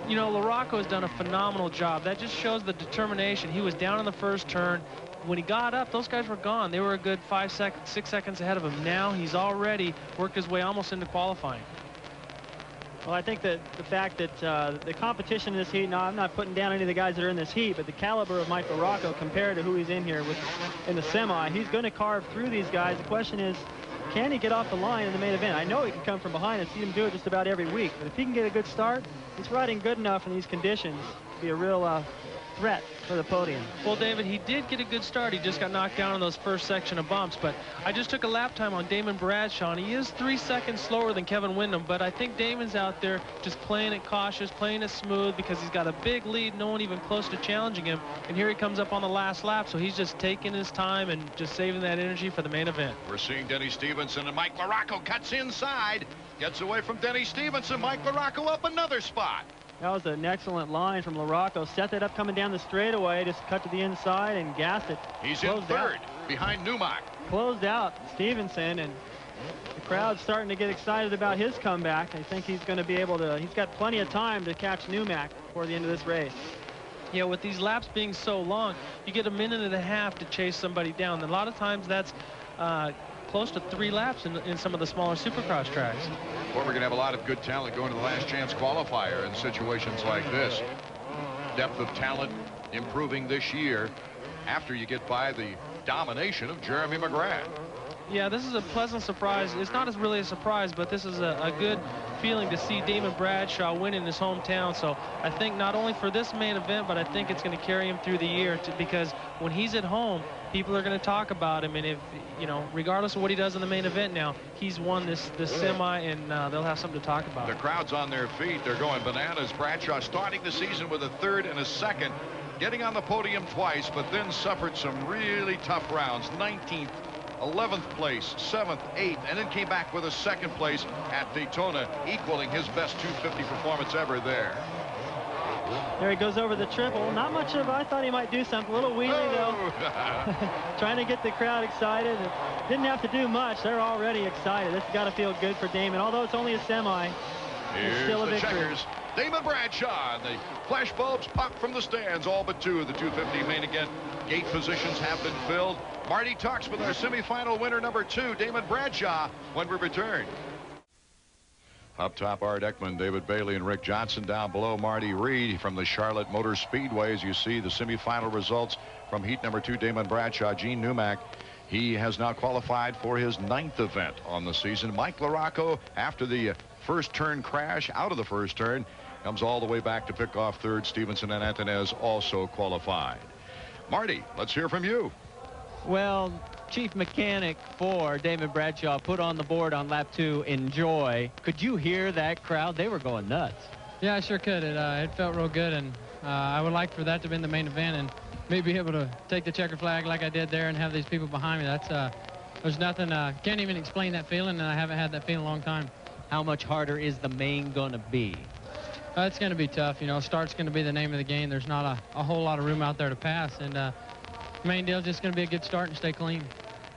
You know, LaRocco has done a phenomenal job. That just shows the determination. He was down in the first turn. When he got up, those guys were gone. They were a good 5 seconds, 6 seconds ahead of him. Now he's already worked his way almost into qualifying. Well, I think that the fact that the competition in this heat, now I'm not putting down any of the guys that are in this heat, but the caliber of Mike LaRocco compared to who he's in here with in the semi, he's going to carve through these guys. The question is, can he get off the line in the main event? I know he can come from behind. I see him do it just about every week, but if he can get a good start, he's riding good enough in these conditions to be a real threat for the podium. Well, David, he did get a good start. He just got knocked down on those first section of bumps, but I just took a lap time on Damon Bradshaw, and he is 3 seconds slower than Kevin Windham, but I think Damon's out there just playing it cautious, playing it smooth, because he's got a big lead, no one even close to challenging him, and here he comes up on the last lap, so he's just taking his time and just saving that energy for the main event. We're seeing Denny Stevenson, and Mike LaRocco cuts inside, gets away from Denny Stevenson. Mike LaRocco up another spot. That was an excellent line from LaRocco. Set that up coming down the straightaway, just cut to the inside and gassed it. He's in third, behind Newmark. Closed out Stevenson, and the crowd's starting to get excited about his comeback. I think he's going to be able to, he's got plenty of time to catch Newmark before the end of this race. Yeah, with these laps being so long, you get a minute and a half to chase somebody down. And a lot of times that's close to 3 laps in some of the smaller Supercross tracks. Well, we're going to have a lot of good talent going to the last chance qualifier in situations like this. Depth of talent improving this year after you get by the domination of Jeremy McGrath. Yeah, this is a pleasant surprise. It's not as really a surprise, but this is a good feeling to see Damon Bradshaw win in his hometown. So I think not only for this main event, but I think it's going to carry him through the year because when he's at home, people are going to talk about him. And if, you know, regardless of what he does in the main event now, he's won this semi, and they'll have something to talk about. The crowd's on their feet. They're going bananas. Bradshaw starting the season with a third and a second, getting on the podium twice, but then suffered some really tough rounds. 19th. 11th place, 7th, 8th, and then came back with a 2nd place at Daytona, equaling his best 250 performance ever there. There he goes over the triple. Not much of, I thought he might do something. A little wheelie, though. Trying to get the crowd excited. Didn't have to do much. They're already excited. This has got to feel good for Damon. Although it's only a semi, it's still a victory. Checkers. Damon Bradshaw, and the flash bulbs pop from the stands. All but 2 of the 250 main event gate positions have been filled. Marty talks with our semifinal winner number 2, Damon Bradshaw, when we return. Up top, Art Ekman, David Bailey, and Rick Johnson. Down below, Marty Reed from the Charlotte Motor Speedway. As you see the semifinal results from heat number 2, Damon Bradshaw, Gene Newmark. He has now qualified for his 9th event on the season. Mike LaRocco, after the first turn crash, out of the first turn, comes all the way back to pick off 3rd. Stevenson and Antonez also qualified. Marty, let's hear from you. Well, chief mechanic for Damon Bradshaw put on the board on lap 2, enjoy. Could you hear that crowd? They were going nuts. Yeah, I sure could. It felt real good, and I would like for that to be in the main event and maybe be able to take the checker flag like I did there and have these people behind me. That's there's nothing, can't even explain that feeling, and I haven't had that feeling in a long time. How much harder is the main going to be? It's going to be tough. You know, start's going to be the name of the game. There's not a whole lot of room out there to pass, and main deal is just going to be a good start and stay clean.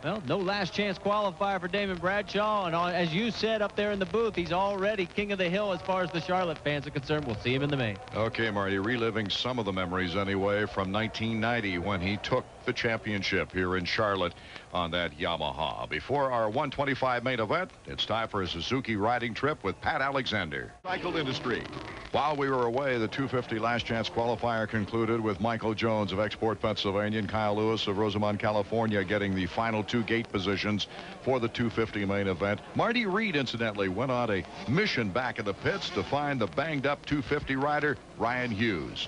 Well, no last chance qualifier for Damon Bradshaw, and as you said up there in the booth, he's already king of the hill as far as the Charlotte fans are concerned. We'll see him in the main. Okay, Marty, reliving some of the memories anyway from 1990 when he took the championship here in Charlotte on that Yamaha. Before our 125 main event, it's time for a Suzuki riding trip with Pat Alexander. Cycle industry. While we were away, the 250 last chance qualifier concluded with Michael Jones of Export, Pennsylvania, and Kyle Lewis of Rosamond, California, getting the final 2 gate positions for the 250 main event. Marty Reed, incidentally, went on a mission back in the pits to find the banged-up 250 rider, Ryan Hughes.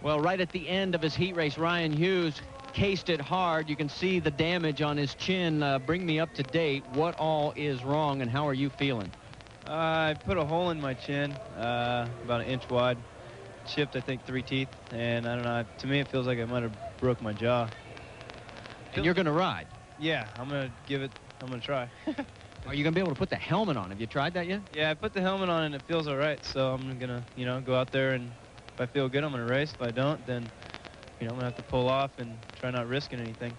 Well, right at the end of his heat race, Ryan Hughes cased it hard. You can see the damage on his chin. Bring me up to date. What all is wrong, and how are you feeling? I put a hole in my chin, about 1 inch wide. Chipped, I think, 3 teeth, and I don't know. To me, it feels like I might have broke my jaw. And you're going to ride? Yeah, I'm going to give it. I'm going to try. Are you going to be able to put the helmet on? Have you tried that yet? Yeah, I put the helmet on, and it feels all right. So I'm going to, you know, go out there, and if I feel good, I'm going to race. If I don't, then, you know, I'm going to have to pull off and try not risking anything.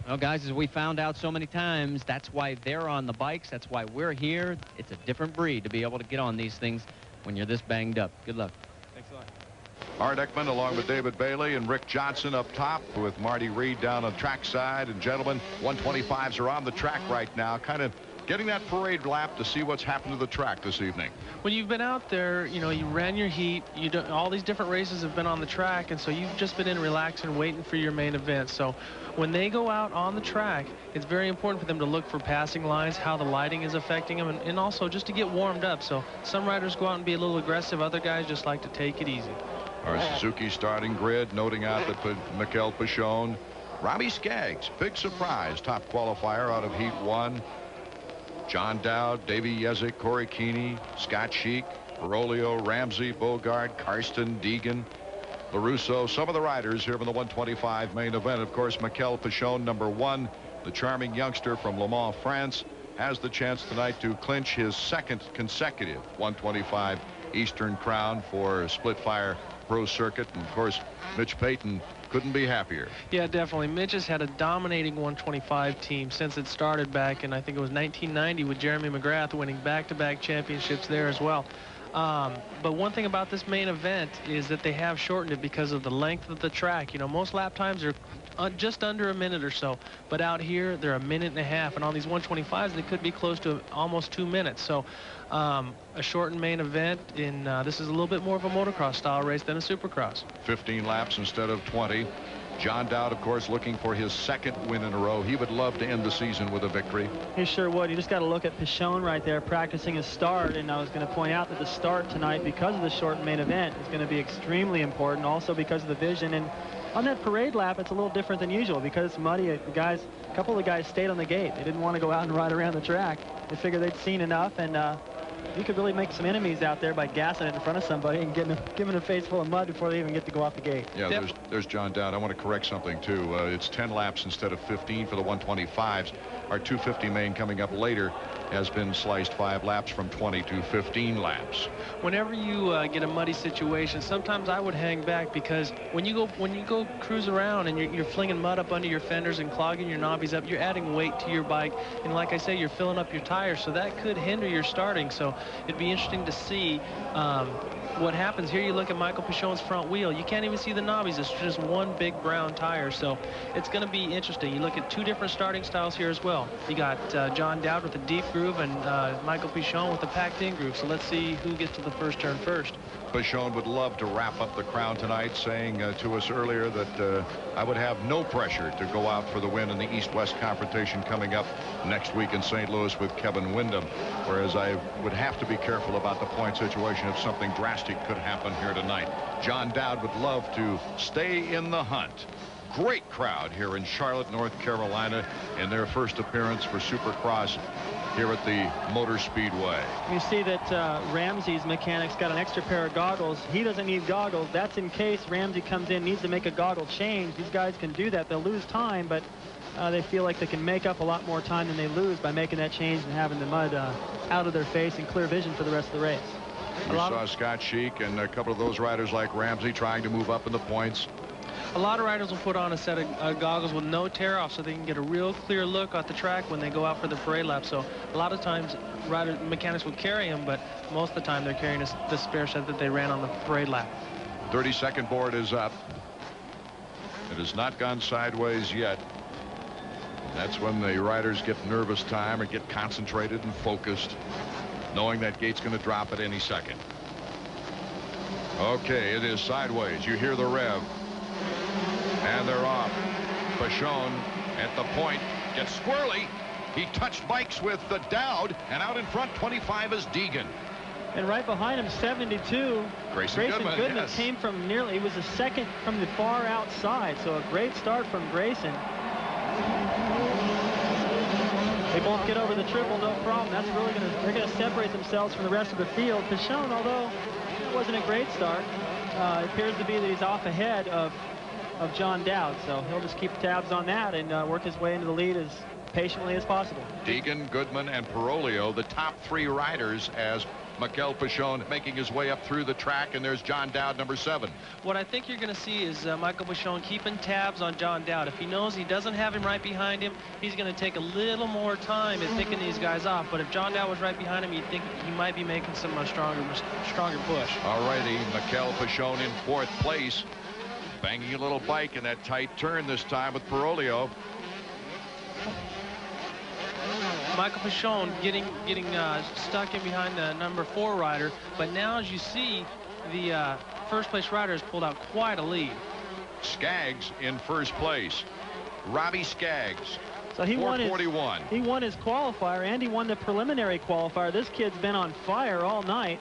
Well, guys, as we found out so many times, that's why they're on the bikes. That's why we're here. It's a different breed to be able to get on these things when you're this banged up. Good luck. Thanks a lot. Art Ekman along with David Bailey and Rick Johnson up top with Marty Reed down on track side. And gentlemen, 125s are on the track right now, kind of getting that parade lap to see what's happened to the track this evening. When you've been out there, you know, you ran your heat, all these different races have been on the track, and so you've just been in relaxing, waiting for your main event. So when they go out on the track, it's very important for them to look for passing lines, how the lighting is affecting them, and also just to get warmed up. So some riders go out and be a little aggressive, other guys just like to take it easy. Our Suzuki starting grid noting out that Mikel Pichon, Robbie Skaggs, big surprise, top qualifier out of Heat 1. John Dowd, Davey Yezik, Corey Keeney, Scott Sheik, Barolio, Ramsey, Bogart, Karsten, Deegan, LaRusso, some of the riders here from the 125 main event. Of course, Mikel Pichon, number 1, the charming youngster from Le Mans, France, has the chance tonight to clinch his second consecutive 125 Eastern crown for Split Fire Pro Circuit. And of course, Mitch Payton couldn't be happier. Yeah, definitely. Mitch has had a dominating 125 team since it started back in, I think it was 1990, with Jeremy McGrath winning back-to-back championships there as well. But one thing about this main event is that they have shortened it because of the length of the track. You know, most lap times are just under a minute or so, but out here they're a minute and a half, and on these 125s they could be close to almost 2 minutes. So a shortened main event, in this is a little bit more of a motocross style race than a supercross. 15 laps instead of 20. John Dowd, of course, looking for his second win in a row. He would love to end the season with a victory. He sure would. You just got to look at Pichon right there practicing his start, and I was going to point out that the start tonight, because of the short main event, is going to be extremely important, also because of the vision. And on that parade lap, it's a little different than usual because it's muddy. A couple of the guys stayed on the gate. They didn't want to go out and ride around the track. They figured they'd seen enough, and you could really make some enemies out there by gassing it in front of somebody and giving a face full of mud before they even get to go off the gate. Yeah, there's John Dowd. I want to correct something too. It's 10 laps instead of 15 for the 125s. Our 250 main coming up later has been sliced 5 laps from 20 to 15 laps. Whenever you get a muddy situation, sometimes I would hang back, because when you go cruise around and you're flinging mud up under your fenders and clogging your knobbies up, you're adding weight to your bike, and like I say, you're filling up your tires, so that could hinder your starting. So it'd be interesting to see what happens here. You look at Michael Pichon's front wheel, you can't even see the knobbies. It's just one big brown tire, so it's going to be interesting. You look at 2 different starting styles here as well. You got John Dowd with a deep groove and Michael Pichon with the packed-in groove. So let's see who gets to the first turn first. Pichon would love to wrap up the crown tonight, saying to us earlier that I would have no pressure to go out for the win in the East-West confrontation coming up next week in St. Louis with Kevin Windham, whereas I would have to be careful about the point situation if something drastic could happen here tonight. John Dowd would love to stay in the hunt. Great crowd here in Charlotte, North Carolina, in their first appearance for Supercross here at the Motor Speedway. You see that Ramsey's mechanic's got an extra pair of goggles. He doesn't need goggles. That's in case Ramsey comes in, needs to make a goggle change. These guys can do that. They'll lose time, but they feel like they can make up a lot more time than they lose by making that change and having the mud out of their face and clear vision for the rest of the race. We saw Scott Sheik and a couple of those riders like Ramsey trying to move up in the points. A lot of riders will put on a set of goggles with no tear off so they can get a real clear look at the track when they go out for the parade lap. So a lot of times mechanics will carry them, but most of the time they're carrying the spare set that they ran on the parade lap. 32nd board is up. It has not gone sideways yet. That's when the riders get nervous time or get concentrated and focused, knowing that gate's going to drop at any second. Okay, it is sideways. You hear the rev. And they're off. Pichon at the point gets squirrely. He touched bikes with the Dowd, and out in front 25 is Deegan. And right behind him 72. Grayson Goodman yes. Came from nearly, he was the second from the far outside, so a great start from Grayson. They both get over the triple, no problem. That's really they're gonna separate themselves from the rest of the field. Pichon, although it wasn't a great start, it appears to be that he's off ahead of John Dowd, so he'll just keep tabs on that and work his way into the lead as patiently as possible. Deegan, Goodman, and Parolio, the top 3 riders, as Mikel Pichon making his way up through the track, and there's John Dowd, number 7. What I think you're going to see is Michael Pichon keeping tabs on John Dowd. If he knows he doesn't have him right behind him, he's going to take a little more time in picking these guys off. But if John Dowd was right behind him, you'd think he might be making some stronger push. All righty, Mikel Pichon in 4th place. Banging a little bike in that tight turn this time with Parolio. Michael Pichon getting stuck in behind the number 4 rider. But now, as you see, the first place rider has pulled out quite a lead. Skaggs in first place. Robbie Skaggs. So he won his 441. He won his qualifier, and he won the preliminary qualifier. This kid's been on fire all night.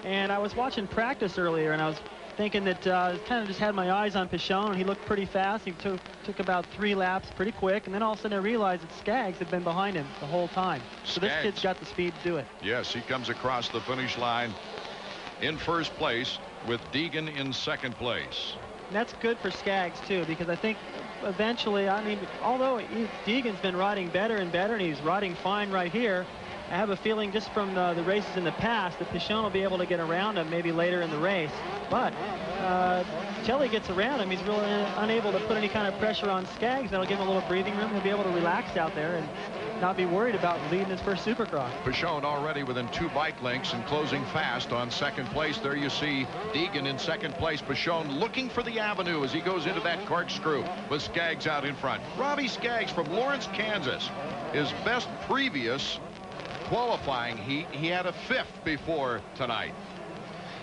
And I was watching practice earlier, and I was thinking that kind of just had my eyes on Pichon, and he looked pretty fast. He took about 3 laps pretty quick, and then all of a sudden I realized that Skaggs had been behind him the whole time. So this kid's got the speed to do it. Yes, he comes across the finish line in first place with Deegan in second place. And that's good for Skaggs, too, because I think eventually, I mean, although Deegan's been riding better and better, and he's riding fine right here, I have a feeling just from the races in the past that Pichon will be able to get around him maybe later in the race. But until he gets around him, he's really unable to put any kind of pressure on Skaggs. That'll give him a little breathing room. He'll be able to relax out there and not be worried about leading his first Supercross. Pichon already within 2 bike lengths and closing fast on second place. There you see Deegan in second place. Pichon looking for the avenue as he goes into that corkscrew with Skaggs out in front. Robbie Skaggs from Lawrence, Kansas. His best previous qualifying heat, he had a 5th before tonight.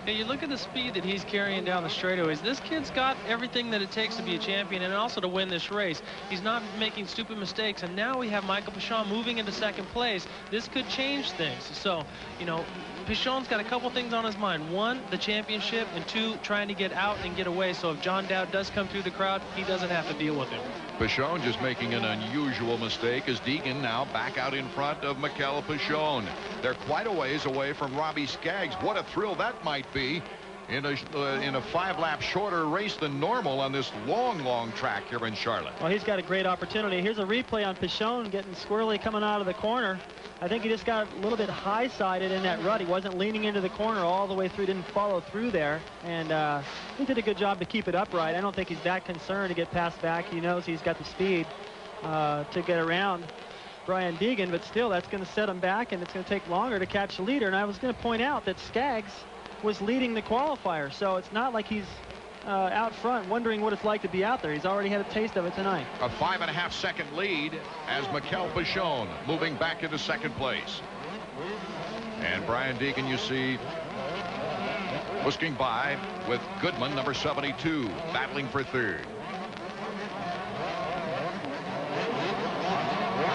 Yeah, you look at the speed that he's carrying down the straightaways. This kid's got everything that it takes to be a champion and also to win this race. He's not making stupid mistakes, and now we have Michael Pichon moving into second place. This could change things. So, you know, Pichon's got a couple things on his mind. 1, the championship, and 2, trying to get out and get away. So if John Dowd does come through the crowd, he doesn't have to deal with him. Pichon just making an unusual mistake as Deegan now back out in front of Mikel Pichon. They're quite a ways away from Robbie Skaggs. What a thrill that might be in a 5-lap shorter race than normal on this long track here in Charlotte. Well, he's got a great opportunity. Here's a replay on Pichon getting squirrely coming out of the corner. I think he just got a little bit high-sided in that rut. He wasn't leaning into the corner all the way through, didn't follow through there, and he did a good job to keep it upright. I don't think he's that concerned to get past back. He knows he's got the speed to get around Brian Deegan, but still, that's going to set him back, and it's going to take longer to catch the leader. And I was going to point out that Skaggs was leading the qualifier, so it's not like he's out front wondering what it's like to be out there. He's already had a taste of it tonight. A 5.5-second lead as Mikel Pichon moving back into second place. And Brian Deegan, you see, whisking by with Goodman, number 72, battling for third.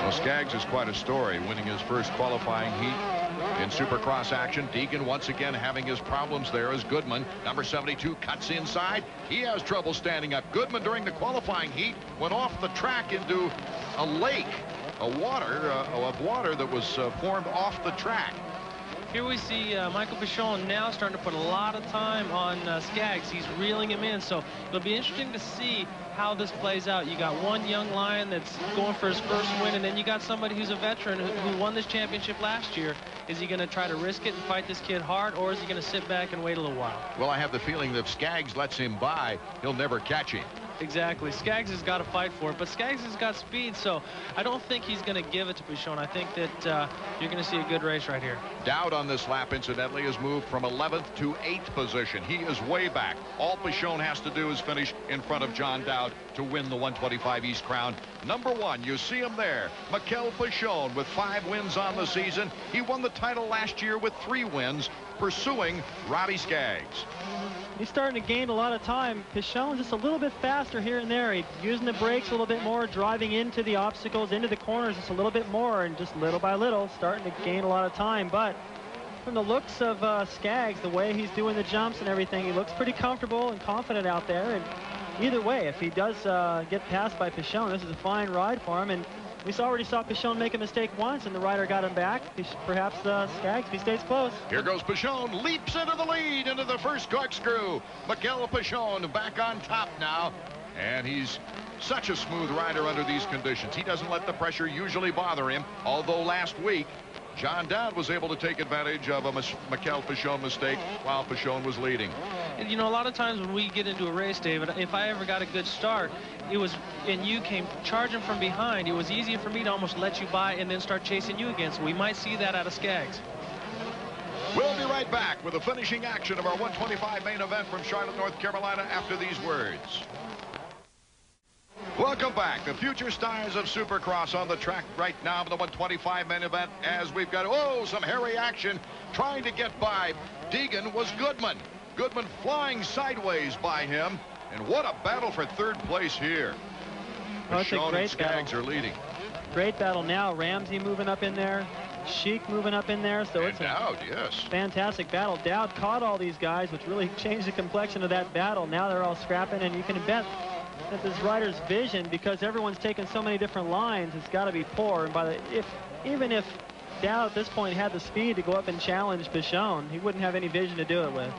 Well, Skaggs is quite a story, winning his first qualifying heat in Supercross action. Deegan once again having his problems there as Goodman, number 72, cuts inside. He has trouble standing up. Goodman during the qualifying heat went off the track into a lake, of water that was formed off the track. Here we see Michael Pichon now starting to put a lot of time on Skaggs. He's reeling him in, so it'll be interesting to see how this plays out. You got one young lion that's going for his first win, and then you got somebody who's a veteran who won this championship last year. Is he going to try to risk it and fight this kid hard, or is he going to sit back and wait a little while? Well, I have the feeling that if Skaggs lets him by, he'll never catch him. Exactly. Skaggs has got to fight for it, but Skaggs has got speed, so I don't think he's going to give it to Pichon. I think that you're going to see a good race right here. Dowd on this lap, incidentally, has moved from 11th to 8th position. He is way back. All Pichon has to do is finish in front of John Dowd to win the 125 East Crown. Number 1, you see him there, Mikel Pichon with 5 wins on the season. He won the title last year with 3 wins, pursuing Robbie Skaggs. He's starting to gain a lot of time. Pichon's just a little bit faster here and there. He's using the brakes a little bit more, driving into the obstacles, into the corners just a little bit more, and just little by little starting to gain a lot of time. But from the looks of Skaggs, the way he's doing the jumps and everything, he looks pretty comfortable and confident out there. And either way, if he does get passed by Pichon, this is a fine ride for him. And we already saw Pichon make a mistake once, and the rider got him back. Perhaps Skaggs, if he stays close. Here goes Pichon, leaps into the lead, into the first corkscrew. Mikel Pichon back on top now, and he's such a smooth rider under these conditions. He doesn't let the pressure usually bother him, although last week John Dowd was able to take advantage of a Mikel Pichon mistake while Pichon was leading. You know, a lot of times when we get into a race, David, if I ever got a good start, and you came charging from behind, it was easier for me to almost let you by and then start chasing you again. So we might see that out of Skaggs. We'll be right back with the finishing action of our 125 main event from Charlotte, North Carolina after these words. Welcome back. The future stars of Supercross on the track right now for the 125 main event, as we've got, oh, some hairy action trying to get by. Deegan was Goodman. Goodman flying sideways by him. And what a battle for third place here. Michonne and Skaggs are leading. Great battle now. Ramsey moving up in there. Sheik moving up in there. So and it's Dowd, yes. Fantastic battle. Dowd caught all these guys, which really changed the complexion of that battle. Now they're all scrapping, and you can bet that this rider's vision, because everyone's taken so many different lines, it's got to be poor. And even if Dowd at this point had the speed to go up and challenge Michonne, he wouldn't have any vision to do it with.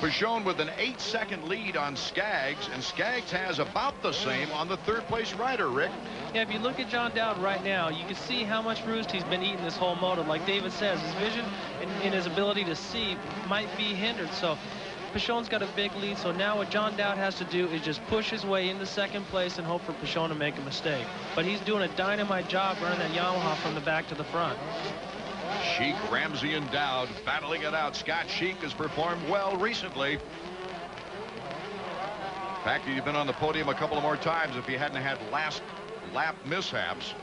Michonne with an 8-second lead on Skaggs, and Skaggs has about the same on the third-place rider, Rick. Yeah, if you look at John Dowd right now, you can see how much roost he's been eating this whole moto. Like David says, his vision and his ability to see might be hindered. So Michonne's got a big lead, so now what John Dowd has to do is just push his way into second place and hope for Michonne to make a mistake. But he's doing a dynamite job running that Yamaha from the back to the front. Sheik, Ramsey, and Dowd battling it out. Scott Sheik has performed well recently. In fact, he'd been on the podium a couple of more times if he hadn't had last lap mishaps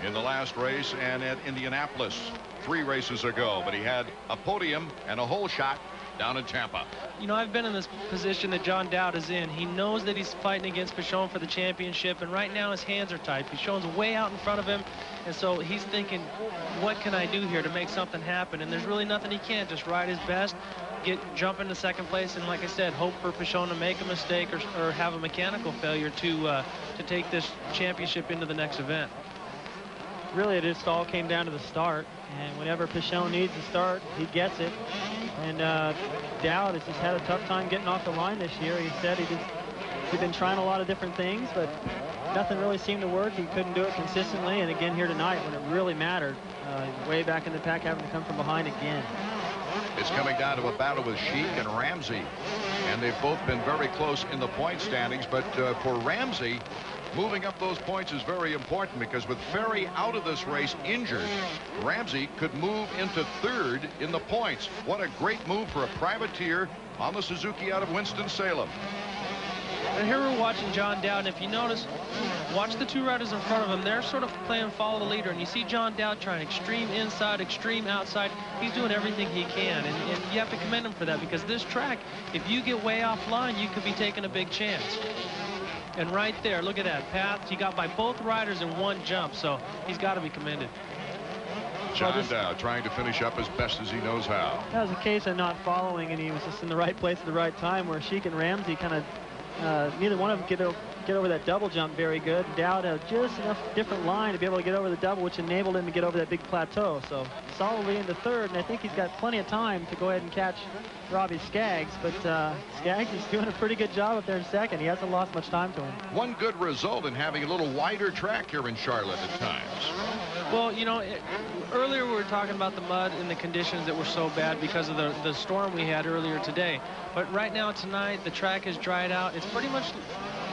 in the last race and at Indianapolis 3 races ago. But he had a podium and a hole shot down in Tampa. You know, I've been in this position that John Dowd is in. He knows that he's fighting against Michonne for the championship, and right now his hands are tied. Michonne's way out in front of him, and so he's thinking, what can I do here to make something happen? And there's really nothing he can't. Just ride his best, jump into second place, and like I said, hope for Michonne to make a mistake or have a mechanical failure to take this championship into the next event. Really, it just all came down to the start, and whenever Michonne needs to start, he gets it. And Dowd has just had a tough time getting off the line this year. He said he'd been trying a lot of different things, but nothing really seemed to work. He couldn't do it consistently, and again here tonight when it really mattered, way back in the pack, having to come from behind again. It's coming down to a battle with Sheik and Ramsey, and they've both been very close in the point standings. But for Ramsey, moving up those points is very important, because with Ferry out of this race injured, Ramsey could move into third in the points. What a great move for a privateer on the Suzuki out of Winston-Salem. And here we're watching John Dowd, and if you notice, watch the 2 riders in front of him. They're sort of playing follow the leader, and you see John Dowd trying extreme inside, extreme outside. He's doing everything he can, and you have to commend him for that, because this track, if you get way offline, you could be taking a big chance. And right there, look at that path. He got by both riders in one jump, so he's got to be commended. John Dowd trying to finish up as best as he knows how. That was a case of not following, and he was just in the right place at the right time, where Sheik and Ramsey kind of, neither one of them get over that double jump very good. Dowd had just enough different line to be able to get over the double, which enabled him to get over that big plateau. So solidly into third, and I think he's got plenty of time to go ahead and catch Robbie Skaggs, but Skaggs is doing a pretty good job up there in second. He hasn't lost much time to him. One good result in having a little wider track here in Charlotte at times. Well, you know, earlier we were talking about the mud and the conditions that were so bad because of the storm we had earlier today. But right now tonight, the track is dried out. It's pretty much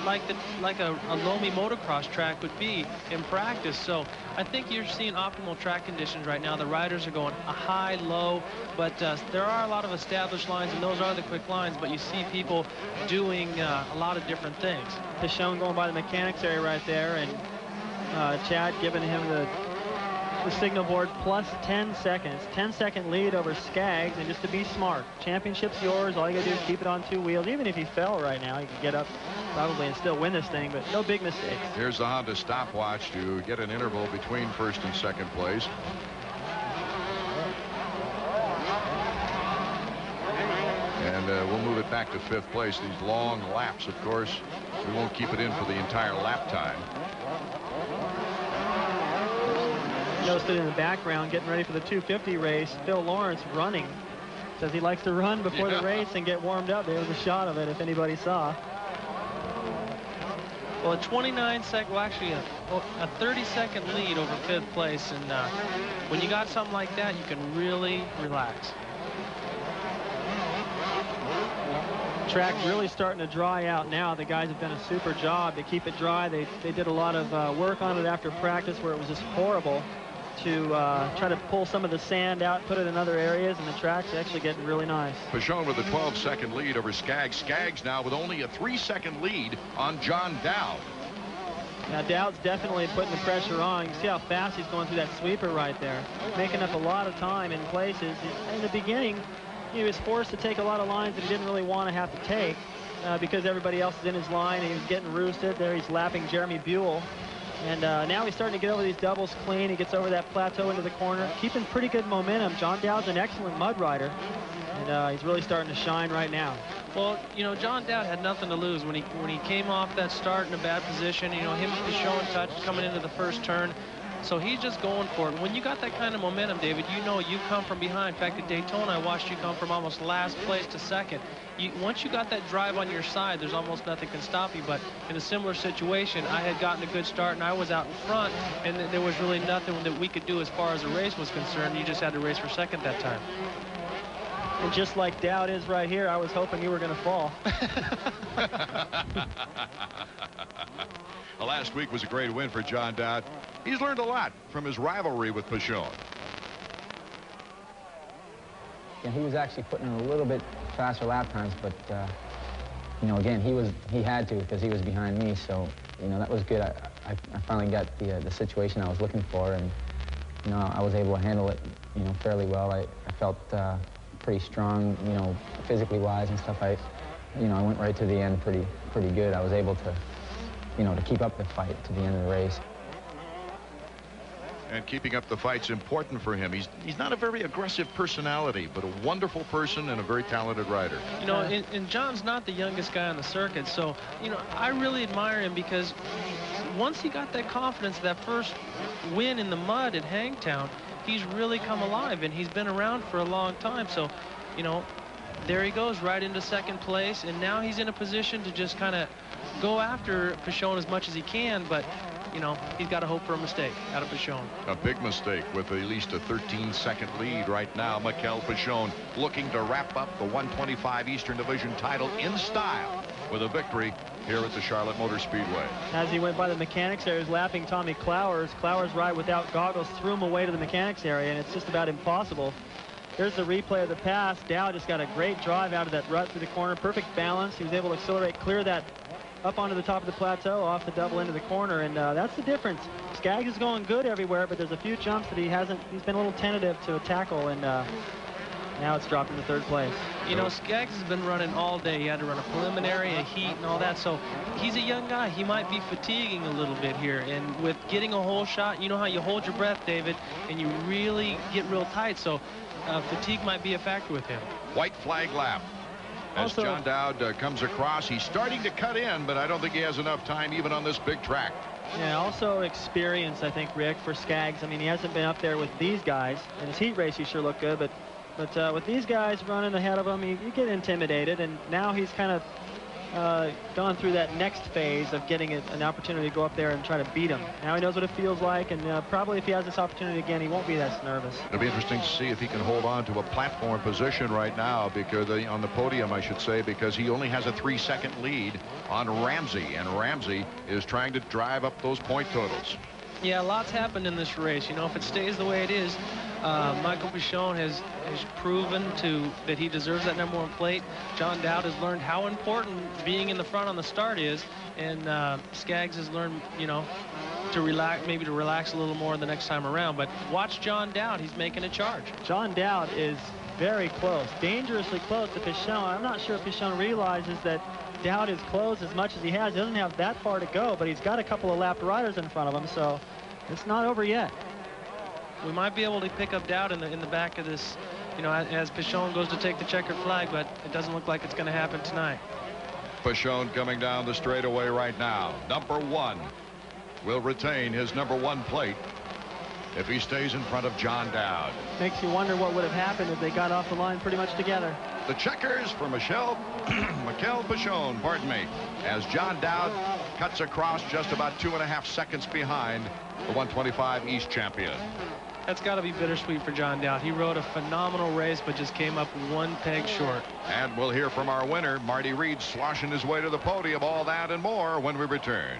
like a loamy motocross track would be in practice. So I think you're seeing optimal track conditions right now. The riders are going a high, low, but there are a lot of established lines, and those are the quick lines, but you see people doing a lot of different things. Michonne going by the mechanics area right there, and Chad giving him the signal board plus 10 seconds. 10-second lead over Skaggs, and just to be smart. Championship's yours. All you got to do is keep it on 2 wheels. Even if he fell right now, he could get up probably and still win this thing, but no big mistakes. Here's the Honda stopwatch to get an interval between first and second place. And we'll move it back to 5th place. These long laps, of course, we won't keep it in for the entire lap time. Noticed it in the background, getting ready for the 250 race. Phil Lawrence running. Says he likes to run before the race and get warmed up. There was a shot of it, if anybody saw. Well, a 29-second, well, actually a 30-second lead over 5th place, and when you got something like that, you can really relax. Track really starting to dry out now. The guys have done a super job to keep it dry. They did a lot of work on it after practice, where it was just horrible. to try to pull some of the sand out, put it in other areas, and the track's actually getting really nice. Pichon with a 12-second lead over Skaggs. Skaggs now with only a 3-second lead on John Dowd. Now Dowd's definitely putting the pressure on. You see how fast he's going through that sweeper right there, making up a lot of time in places. In the beginning, he was forced to take a lot of lines that he didn't really want to have to take because everybody else is in his line, and he was getting roosted. There he's lapping Jeremy Buell. And now he's starting to get over these doubles clean. He gets over that plateau into the corner, keeping pretty good momentum. John Dowd's an excellent mud rider, and he's really starting to shine right now. Well, you know, John Dowd had nothing to lose when he came off that start in a bad position. You know, him and Pichon touch coming into the first turn. So he's just going for it. When you got that kind of momentum, David, you know you come from behind. In fact, at Daytona, I watched you come from almost last place to second. Once you got that drive on your side, there's almost nothing can stop you. But in a similar situation, I had gotten a good start, and I was out in front, and there was really nothing that we could do as far as the race was concerned. You just had to race for second that time. And just like Dowd is right here, I was hoping you were going to fall. Well, last week was a great win for John Dowd. He's learned a lot from his rivalry with Pichon. Yeah, he was actually putting in a little bit faster lap times, but you know, again, he had to because he was behind me. So you know, that was good. I finally got the situation I was looking for, and you know, I was able to handle it, you know, fairly well. I felt pretty strong, you know, physically wise and stuff. You know, I went right to the end pretty good. I was able to, you know, to keep up the fight to the end of the race. And keeping up the fight's important for him. He's not a very aggressive personality, but a wonderful person and a very talented rider. You know, and John's not the youngest guy on the circuit, so, you know, I really admire him because once he got that confidence, that first win in the mud at Hangtown, he's really come alive, and he's been around for a long time. So, you know, there he goes right into second place, and now he's in a position to just kind of go after Pichon as much as he can, but you know, he's got to hope for a mistake out of Pichon. A big mistake with at least a 13-second lead right now. Mikel Pichon looking to wrap up the 125 Eastern Division title in style with a victory here at the Charlotte Motor Speedway. As he went by the mechanics area, he was lapping Tommy Clowers. Clowers' ride without goggles threw him away to the mechanics area, and it's just about impossible. Here's the replay of the pass. Dowd just got a great drive out of that rut through the corner. Perfect balance. He was able to accelerate, clear that up onto the top of the plateau, off the double into the corner, and that's the difference. Skaggs is going good everywhere, but there's a few jumps that he's been a little tentative to tackle, and now it's dropped into third place. You know, Skaggs has been running all day. He had to run a preliminary, a heat, and all that, so he's a young guy. He might be fatiguing a little bit here, and with getting a hole shot, you know how you hold your breath, David, and you really get real tight, so fatigue might be a factor with him. White flag lap. As Also, John Dowd comes across, he's starting to cut in, but I don't think he has enough time even on this big track. Yeah, also experience, I think, Rick, for Skaggs. I mean, he hasn't been up there with these guys. In his heat race, he sure looked good, but with these guys running ahead of him, you get intimidated, and now he's kind of gone through that next phase of getting an opportunity to go up there and try to beat him. Now he knows what it feels like, and probably if he has this opportunity again, he won't be that nervous. It'll be interesting to see if he can hold on to a platform position right now, because on the podium, I should say, because he only has a 3-second lead on Ramsey, and Ramsey is trying to drive up those point totals. Yeah, lots happened in this race. You know, if it stays the way it is, Michael Pichon has proven that he deserves that #1 plate. John Dowd has learned how important being in the front on the start is, and Skaggs has learned, you know, to relax a little more the next time around. But watch John Dowd. He's making a charge. John Dowd is very close, dangerously close to Pichon. I'm not sure if Pichon realizes that Dowd is close as much as he has. He doesn't have that far to go, but he's got a couple of lapped riders in front of him, so it's not over yet. We might be able to pick up Dowd in the back of this, you know, as Pichon goes to take the checkered flag, but it doesn't look like it's going to happen tonight. Pichon coming down the straightaway right now. #1 will retain his #1 plate if he stays in front of John Dowd. Makes you wonder what would have happened if they got off the line pretty much together. The checkers for Mikel Pichon, pardon me, as John Dowd cuts across just about 2.5 seconds behind the 125 East champion. That's got to be bittersweet for John Dowd. He rode a phenomenal race, but just came up one peg short. And we'll hear from our winner, Marty Reed, sloshing his way to the podium. All that and more when we return.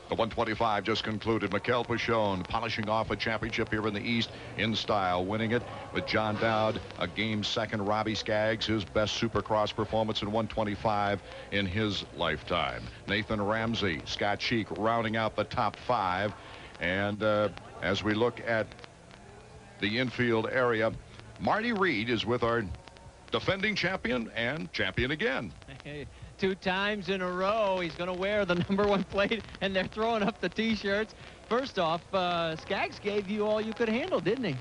The 125 just concluded. Mikel Pichon polishing off a championship here in the East in style, winning it with John Dowd, a game second. Robbie Skaggs, his best Supercross performance in 125 in his lifetime. Nathan Ramsey, Scott Sheik rounding out the top 5. And as we look at the infield area, Marty Reed is with our defending champion and champion again. Hey, 2 times in a row. He's going to wear the #1 plate, and they're throwing up the T-shirts. First off, Skaggs gave you all you could handle, didn't he?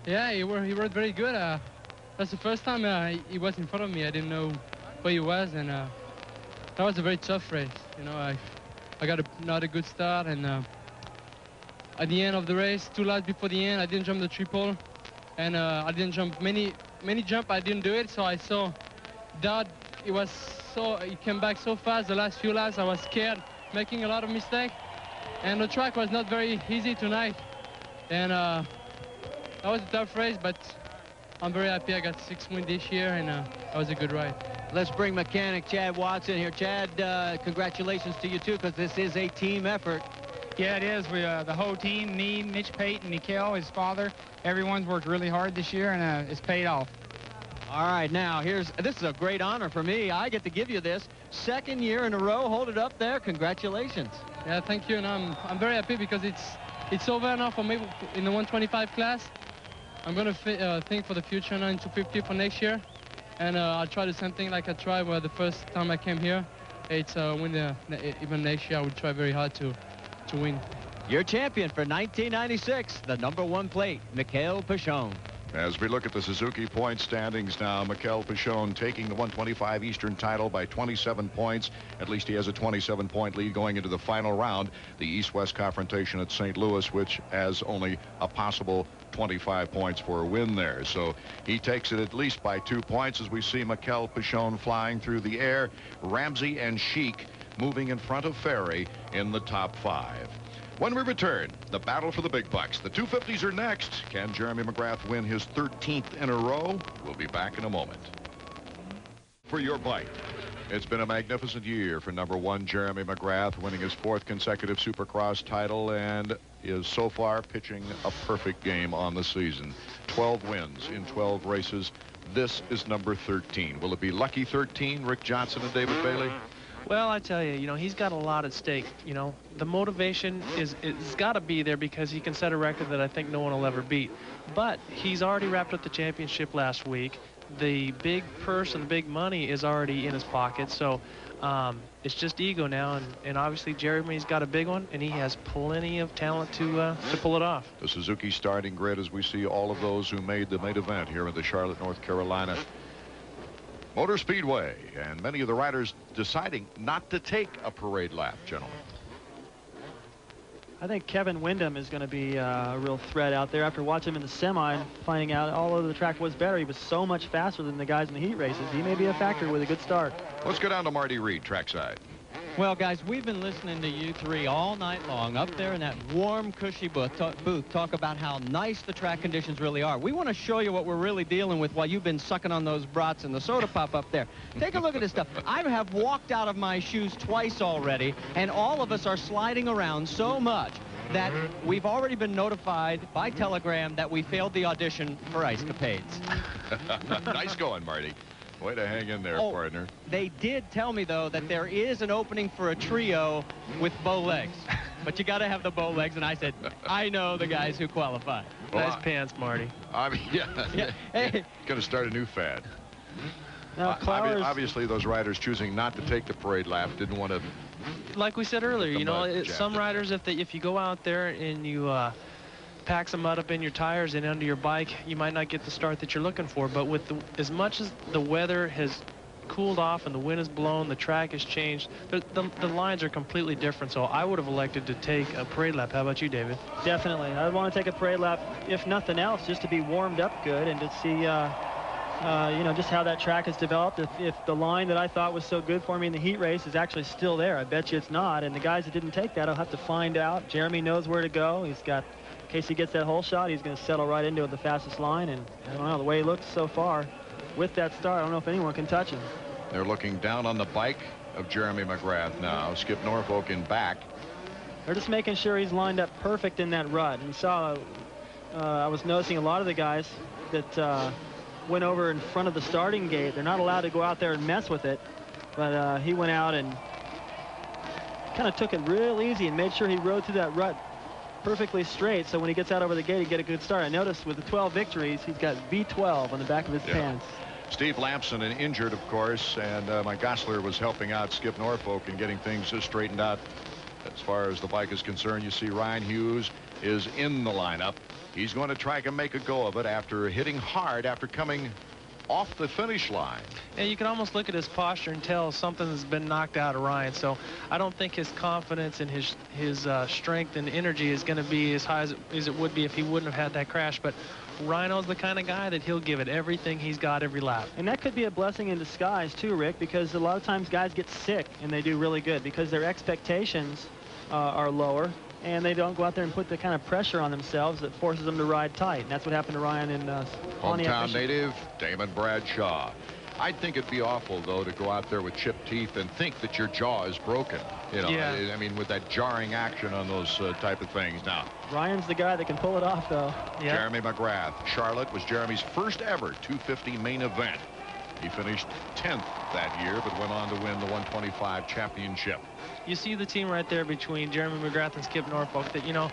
Yeah, he worked very good. That's the first time he was in front of me. I didn't know where he was, and that was a very tough race. You know, I got not a good start, and at the end of the race, 2 laps before the end, I didn't jump the triple, and I didn't jump many jump. I didn't do it, so I saw Dowd. He came back so fast. The last few laps, I was scared, making a lot of mistakes, and the track was not very easy tonight. And that was a tough race, but I'm very happy I got 6 wins this year, and that was a good ride. Let's bring mechanic Chad Watson here. Chad, congratulations to you too, because this is a team effort. Yeah, it is. We the whole team, me, Mitch Payton, Mikel, his father, everyone's worked really hard this year, and it's paid off. All right, now this is a great honor for me. I get to give you this 2nd year in a row. Hold it up there. Congratulations. Yeah, thank you, and I'm very happy because it's over now for me in the 125 class. I'm going to think for the future now in 250 for next year, and I'll try the same thing like I tried the first time I came here. It's even next year I will try very hard to win. Your champion for 1996, the #1 plate, Mikel Pichon. As we look at the Suzuki point standings now, Mikel Pichon taking the 125 Eastern title by 27 points. At least he has a 27-point lead going into the final round, the East-West confrontation at St. Louis, which has only a possible 25 points for a win there. So he takes it at least by 2 points as we see Mikel Pichon flying through the air. Ramsey and Sheik moving in front of Ferry in the top 5. When we return, the battle for the big bucks. The 250s are next. Can Jeremy McGrath win his 13th in a row? We'll be back in a moment. For your bite. It's been a magnificent year for #1 Jeremy McGrath, winning his 4th consecutive Supercross title, and is so far pitching a perfect game on the season. 12 wins in 12 races. This is number 13. Will it be lucky 13, Rick Johnson and David Bailey? Well, I tell you, he's got a lot at stake. The motivation it's got to be there because he can set a record that I think no one will ever beat. But he's already wrapped up the championship last week. The big purse and the big money is already in his pocket. So it's just ego now. And obviously Jeremy's got a big one, and he has plenty of talent to pull it off. The Suzuki starting grid as we see all of those who made the main event here in the Charlotte, North Carolina Motor Speedway, and many of the riders deciding not to take a parade lap, gentlemen. I think Kevin Windham is going to be a real threat out there after watching him in the semi and finding out all over the track was better. He was so much faster than the guys in the heat races. He may be a factor with a good start. Let's go down to Marty Reed, trackside. Well, guys, we've been listening to you 3 all night long up there in that warm, cushy booth talk about how nice the track conditions really are. We want to show you what we're really dealing with while you've been sucking on those brats and the soda pop up there. Take a look at this stuff. I have walked out of my shoes twice already, and all of us are sliding around so much that we've already been notified by telegram that we failed the audition for Ice Capades. Nice going, Marty. Way to hang in there, partner. They did tell me, though, that there is an opening for a trio with bow legs. But you got to have the bow legs, and I said, I know the guys who qualify. Well, nice pants, Marty. I mean, yeah. Hey. Going to start a new fad. Now, obviously, those riders choosing not to take the parade lap didn't want to. Like we said earlier, some riders, if you go out there and you pack some mud up in your tires and under your bike, you might not get the start that you're looking for. But with as much as the weather has cooled off and the wind has blown, the track has changed, the lines are completely different. So I would have elected to take a parade lap. How about you, David? Definitely. I'd want to take a parade lap, if nothing else, just to be warmed up good and to see just how that track has developed. If the line that I thought was so good for me in the heat race is actually still there, I bet you it's not. And the guys that didn't take that, I'll have to find out. Jeremy knows where to go. He's got, in case he gets that whole shot, he's going to settle right into it, the fastest line. And I don't know, the way he looks so far with that start, I don't know if anyone can touch him. They're looking down on the bike of Jeremy McGrath now. Skip Norfolk in back. They're just making sure he's lined up perfect in that rut. And you saw, I was noticing a lot of the guys that went over in front of the starting gate. They're not allowed to go out there and mess with it. But he went out and kind of took it real easy and made sure he rode through that rut perfectly straight, so when he gets out over the gate, he get a good start. I noticed with the 12 victories, he's got V12 on the back of his pants. Steve Lampson, an injured, of course, and Mike Gosselaar was helping out Skip Norfolk and getting things straightened out as far as the bike is concerned. You see Ryan Hughes is in the lineup. He's going to try to make a go of it after hitting hard after coming off the finish line. And you can almost look at his posture and tell something has been knocked out of Ryan. So I don't think his confidence and his strength and energy is going to be as high as it would be if he wouldn't have had that crash. But Rhino's the kind of guy that he'll give it everything he's got every lap. And that could be a blessing in disguise too, Rick, because a lot of times guys get sick and they do really good because their expectations are lower. And they don't go out there and put the kind of pressure on themselves that forces them to ride tight. And that's what happened to Ryan in hometown native Damon Bradshaw. I'd think it'd be awful, though, to go out there with chipped teeth and think that your jaw is broken. You know, I mean, with that jarring action on those type of things. Now, Ryan's the guy that can pull it off, though. Yeah. Jeremy McGrath. Charlotte was Jeremy's first ever 250 main event. He finished 10th that year, but went on to win the 125 championship. You see the team right there between Jeremy McGrath and Skip Norfolk. That, you know,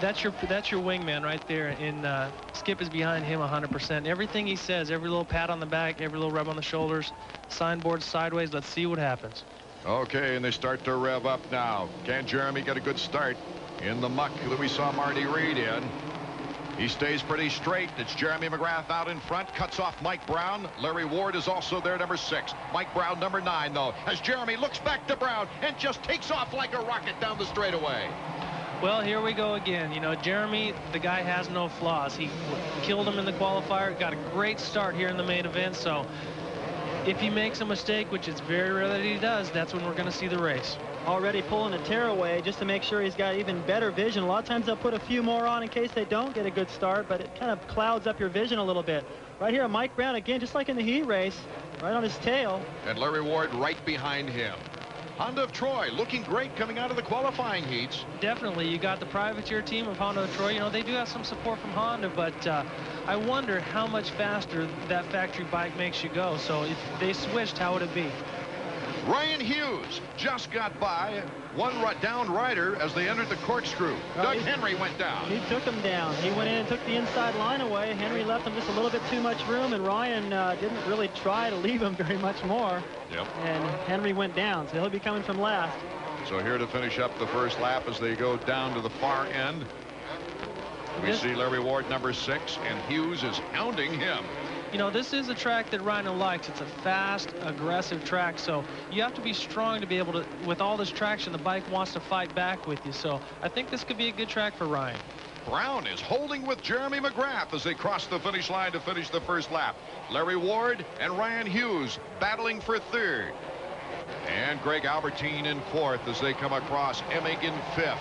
that's your wingman right there, and Skip is behind him 100%. Everything he says, every little pat on the back, every little rub on the shoulders, signboard sideways. Let's see what happens. Okay, and they start to rev up now. Can Jeremy get a good start in the muck that we saw Marty Reed in? He stays pretty straight. It's Jeremy McGrath out in front, cuts off Mike Brown. Larry Ward is also there, number 6. Mike Brown, number 9, though, as Jeremy looks back to Brown and just takes off like a rocket down the straightaway. Well, here we go again. You know, Jeremy, the guy has no flaws. He killed him in the qualifier, got a great start here in the main event. So if he makes a mistake, which is very rare that he does, that's when we're going to see the race. Already pulling a tearaway just to make sure he's got even better vision. A lot of times they'll put a few more on in case they don't get a good start, but it kind of clouds up your vision a little bit. Right here, Mike Brown, again, just like in the heat race, right on his tail. And Larry Ward right behind him. Honda of Troy looking great coming out of the qualifying heats. Definitely. You got the privateer team of Honda of Troy. You know, they do have some support from Honda, but I wonder how much faster that factory bike makes you go. So if they switched, how would it be? Ryan Hughes just got by one down rider as they entered the corkscrew. Doug Henry went down. He took him down. He went in and took the inside line away. Henry left him just a little bit too much room, and Ryan didn't really try to leave him very much more. Yep. And Henry went down, so he'll be coming from last. So here to finish up the first lap as they go down to the far end. We see Larry Ward, number 6, and Hughes is hounding him. You know, this is a track that Rhino likes. It's a fast, aggressive track, so you have to be strong to be able to, with all this traction, the bike wants to fight back with you. So I think this could be a good track for Ryan. Brown is holding with Jeremy McGrath as they cross the finish line to finish the first lap. Larry Ward and Ryan Hughes battling for 3rd. And Greg Albertine in 4th as they come across Emig in 5th.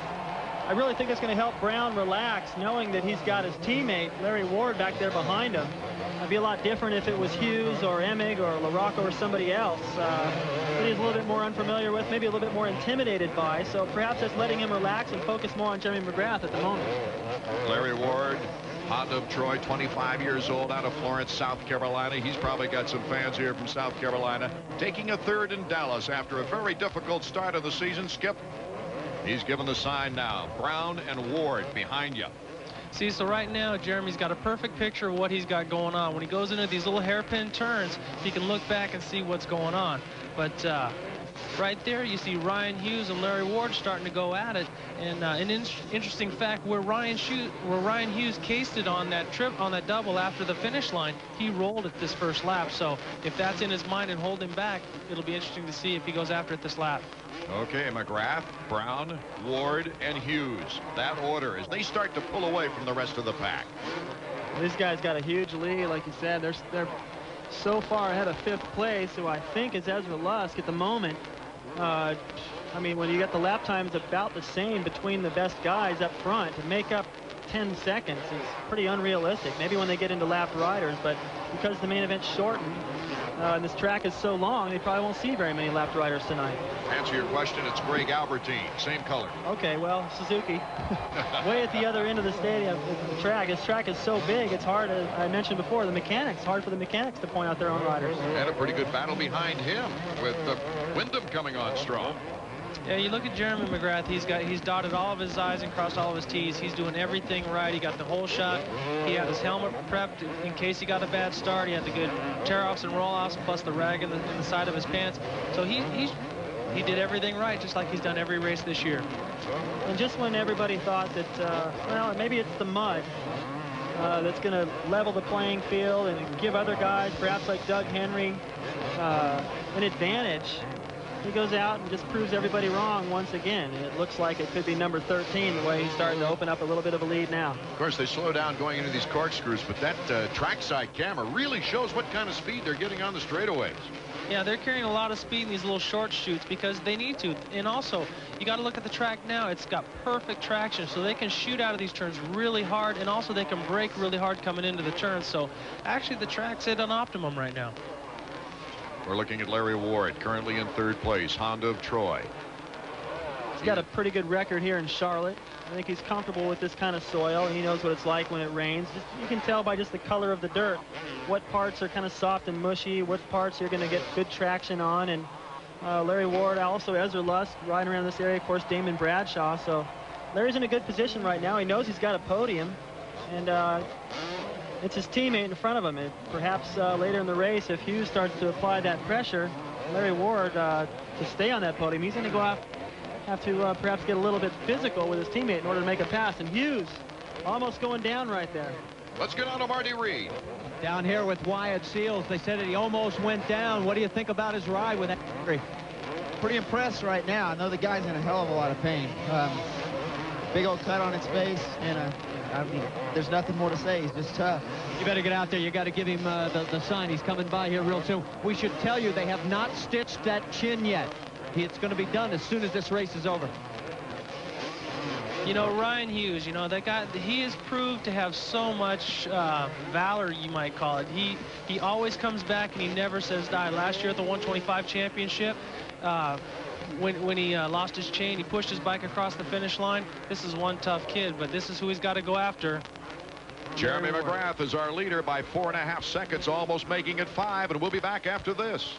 I really think it's going to help Brown relax, knowing that he's got his teammate, Larry Ward, back there behind him. It'd be a lot different if it was Hughes or Emig or LaRocco or somebody else that he's a little bit more unfamiliar with, maybe a little bit more intimidated by. So perhaps that's letting him relax and focus more on Jeremy McGrath at the moment. Larry Ward, Honda of Troy, 25 years old, out of Florence, South Carolina. He's probably got some fans here from South Carolina. Taking a 3rd in Dallas after a very difficult start of the season. Skip, he's given the sign now. Brown and Ward behind you. See, so right now, Jeremy's got a perfect picture of what he's got going on. When he goes into these little hairpin turns, he can look back and see what's going on. But right there, you see Ryan Hughes and Larry Ward starting to go at it. And an interesting fact, where Ryan Hughes cased it on that trip, on that double after the finish line, he rolled it this first lap. So if that's in his mind and hold him back, it'll be interesting to see if he goes after it this lap. Okay, McGrath, Brown, Ward, and Hughes. That order as they start to pull away from the rest of the pack. Well, these guys got a huge lead, like you said. They're so far ahead of 5th place, who I think is Ezra Lusk at the moment. I mean, when you got the lap times about the same between the best guys up front, to make up 10 seconds is pretty unrealistic. Maybe when they get into lapped riders, but because the main event's shortened, and this track is so long, they probably won't see very many lapped riders tonight. To answer your question, it's Greg Albertine, same color. Okay, well, Suzuki, way at the other end of the stadium, the track. This track is so big, it's hard, as I mentioned before, the mechanics, hard for the mechanics to point out their own riders. And a pretty good battle behind him with Wyndham coming on strong. Yeah, you look at Jeremy McGrath, he's dotted all of his I's and crossed all of his T's. He's doing everything right. He got the whole shot. He had his helmet prepped in case he got a bad start. He had the good tear-offs and roll-offs, plus the rag in the side of his pants. So he did everything right, just like he's done every race this year. And just when everybody thought that, well, maybe it's the mud that's going to level the playing field and give other guys, perhaps like Doug Henry, an advantage, he goes out and just proves everybody wrong once again. And it looks like it could be number 13, the way he's starting to open up a little bit of a lead now. Of course, they slow down going into these corkscrews, but that trackside camera really shows what kind of speed they're getting on the straightaways. Yeah, they're carrying a lot of speed in these little short chutes because they need to. And also, you got to look at the track now. It's got perfect traction, so they can shoot out of these turns really hard, and also they can brake really hard coming into the turns. So actually, the track's at an optimum right now. We're looking at Larry Ward, currently in third place, Honda of Troy. He's got a pretty good record here in Charlotte. I think he's comfortable with this kind of soil. He knows what it's like when it rains. You can tell by just the color of the dirt what parts are kind of soft and mushy, what parts you're going to get good traction on. And Larry Ward, also Ezra Lusk riding around this area, of course, Damon Bradshaw. So Larry's in a good position right now. He knows he's got a podium, and it's his teammate in front of him. And perhaps later in the race, if Hughes starts to apply that pressure, Larry Ward, to stay on that podium, he's going to go out, have to perhaps get a little bit physical with his teammate in order to make a pass. And Hughes almost going down right there. Let's get on to Marty Reed. Down here with Wyatt Seals. They said that he almost went down. What do you think about his ride with that injury? Pretty impressed right now. I know the guy's in a hell of a lot of pain. Big old cut on his face, and I mean, there's nothing more to say. He's just tough. You better get out there. You got to give him the sign. He's coming by here real soon. We should tell you they have not stitched that chin yet. It's going to be done as soon as this race is over. You know, Ryan Hughes, you know, that guy, he has proved to have so much valor, you might call it. He always comes back and he never says die. Last year at the 125 championship, when he lost his chain, he pushed his bike across the finish line. This is one tough kid, but this is who he's got to go after. Jeremy McGrath is our leader by 4.5 seconds, almost making it 5, and we'll be back after this.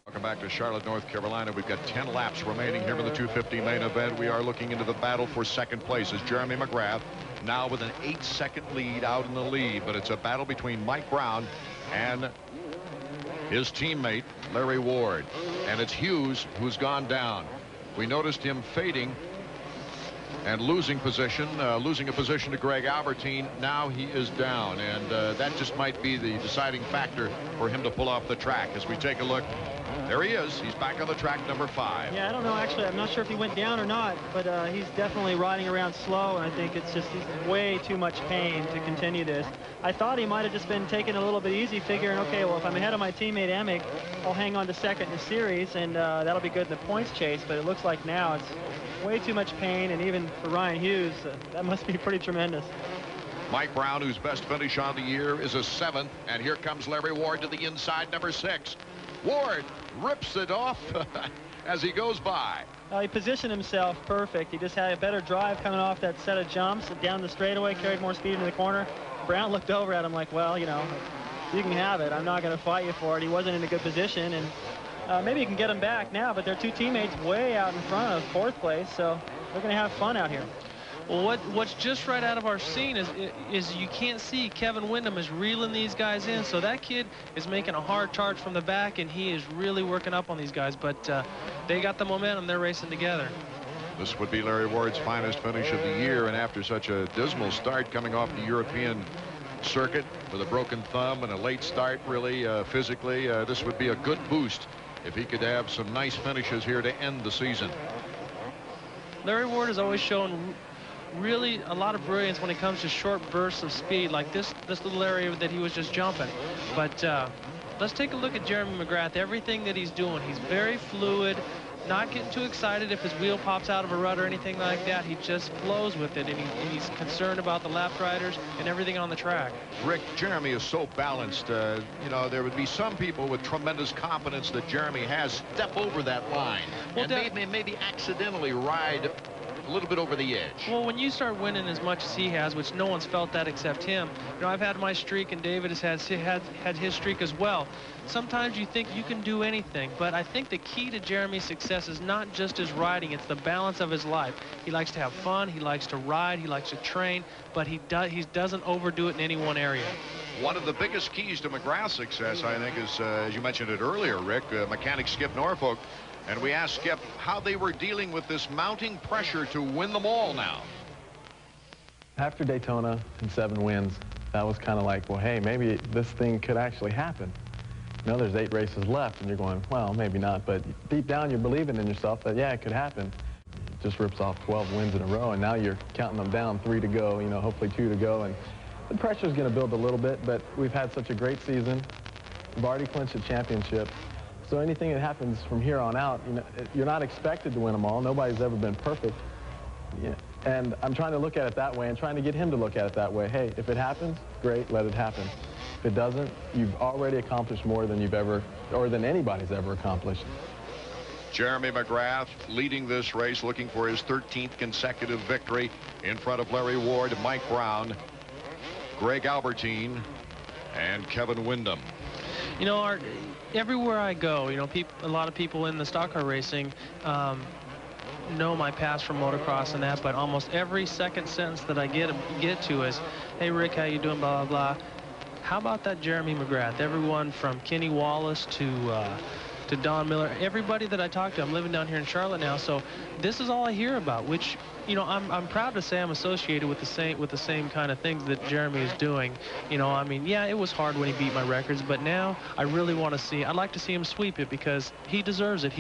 Welcome back to Charlotte, North Carolina. We've got 10 laps remaining here in the 250 main event. We are looking into the battle for second place as Jeremy McGrath now with an 8-second lead out in the lead. But it's a battle between Mike Brown and his teammate, Larry Ward. And it's Hughes who's gone down. We noticed him fading and losing a position to Greg Albertine. Now he is down, and that just might be the deciding factor for him to pull off the track. As we take a look, there he is. He's back on the track, number 5. Yeah, I don't know, actually. I'm not sure if he went down or not, but he's definitely riding around slow, and I think it's just way too much pain to continue this. I thought he might have just been taking a little bit easy, figuring, okay, well, if I'm ahead of my teammate Emick, I'll hang on to second in the series, and that'll be good in the points chase. But it looks like now it's way too much pain, and even for Ryan Hughes, that must be pretty tremendous. Mike Brown, whose best finish on the year, is a 7th, and here comes Larry Ward to the inside, number 6. Ward rips it off as he goes by. He positioned himself perfect. He just had a better drive coming off that set of jumps down the straightaway, carried more speed into the corner. Brown looked over at him like, well, you know, you can have it. I'm not going to fight you for it. He wasn't in a good position, and maybe you can get him back now, but their two teammates way out in front of 4th place, so they're going to have fun out here. Well, what's just right out of our scene is you can't see Kevin Wyndham is reeling these guys in, so that kid is making a hard charge from the back, and he is really working up on these guys, but they got the momentum. They're racing together. This would be Larry Ward's finest finish of the year, and after such a dismal start coming off the European circuit with a broken thumb and a late start, really physically, this would be a good boost if he could have some nice finishes here to end the season. Larry Ward has always shown really a lot of brilliance when it comes to short bursts of speed like this little area that he was just jumping. But let's take a look at Jeremy McGrath. Everything that he's doing, he's very fluid. not getting too excited if his wheel pops out of a rut or anything like that. He just flows with it, and he's concerned about the lap riders and everything on the track. Rick, Jeremy is so balanced. You know, there would be some people with tremendous confidence that Jeremy has step over that line and maybe accidentally ride a little bit over the edge. Well, when you start winning as much as he has, which no one's felt that except him, you know, I've had my streak, and David has had his streak as well. Sometimes you think you can do anything, but I think the key to Jeremy's success is not just his riding, it's the balance of his life. He likes to have fun, he likes to ride, he likes to train, but he doesn't overdo it in any one area. One of the biggest keys to McGrath's success, I think, is, as you mentioned it earlier, Rick, mechanic Skip Norfolk. And we asked Skip how they were dealing with this mounting pressure to win them all now. After Daytona and 7 wins, that was kind of like, well, hey, maybe this thing could actually happen. You know, there's 8 races left, and you're going, well, maybe not. But deep down, you're believing in yourself that, yeah, it could happen. It just rips off 12 wins in a row, and now you're counting them down, 3 to go, you know, hopefully 2 to go. And the pressure's going to build a little bit, but we've had such a great season. We've already clinched a championship. So anything that happens from here on out, you know, you're not expected to win them all. Nobody's ever been perfect. Yeah. And I'm trying to look at it that way and trying to get him to look at it that way. Hey, if it happens, great, let it happen. If it doesn't, you've already accomplished more than you've ever, or than anybody's ever accomplished. Jeremy McGrath leading this race, looking for his 13th consecutive victory in front of Larry Ward, Mike Brown, Greg Albertine, and Kevin Windham. You know, Art, everywhere I go, you know, a lot of people in the stock car racing know my past from motocross and that, but almost every second sentence that I get to is, hey, Rick, how you doing, blah, blah, blah. How about that Jeremy McGrath? Everyone from Kenny Wallace to Don Miller, everybody that I talk to, I'm living down here in Charlotte now, so this is all I hear about, which, you know, I'm proud to say I'm associated with the same kind of things that Jeremy is doing. You know, I mean, yeah, it was hard when he beat my records, but now I really want to see, I'd like to see him sweep it because he deserves it.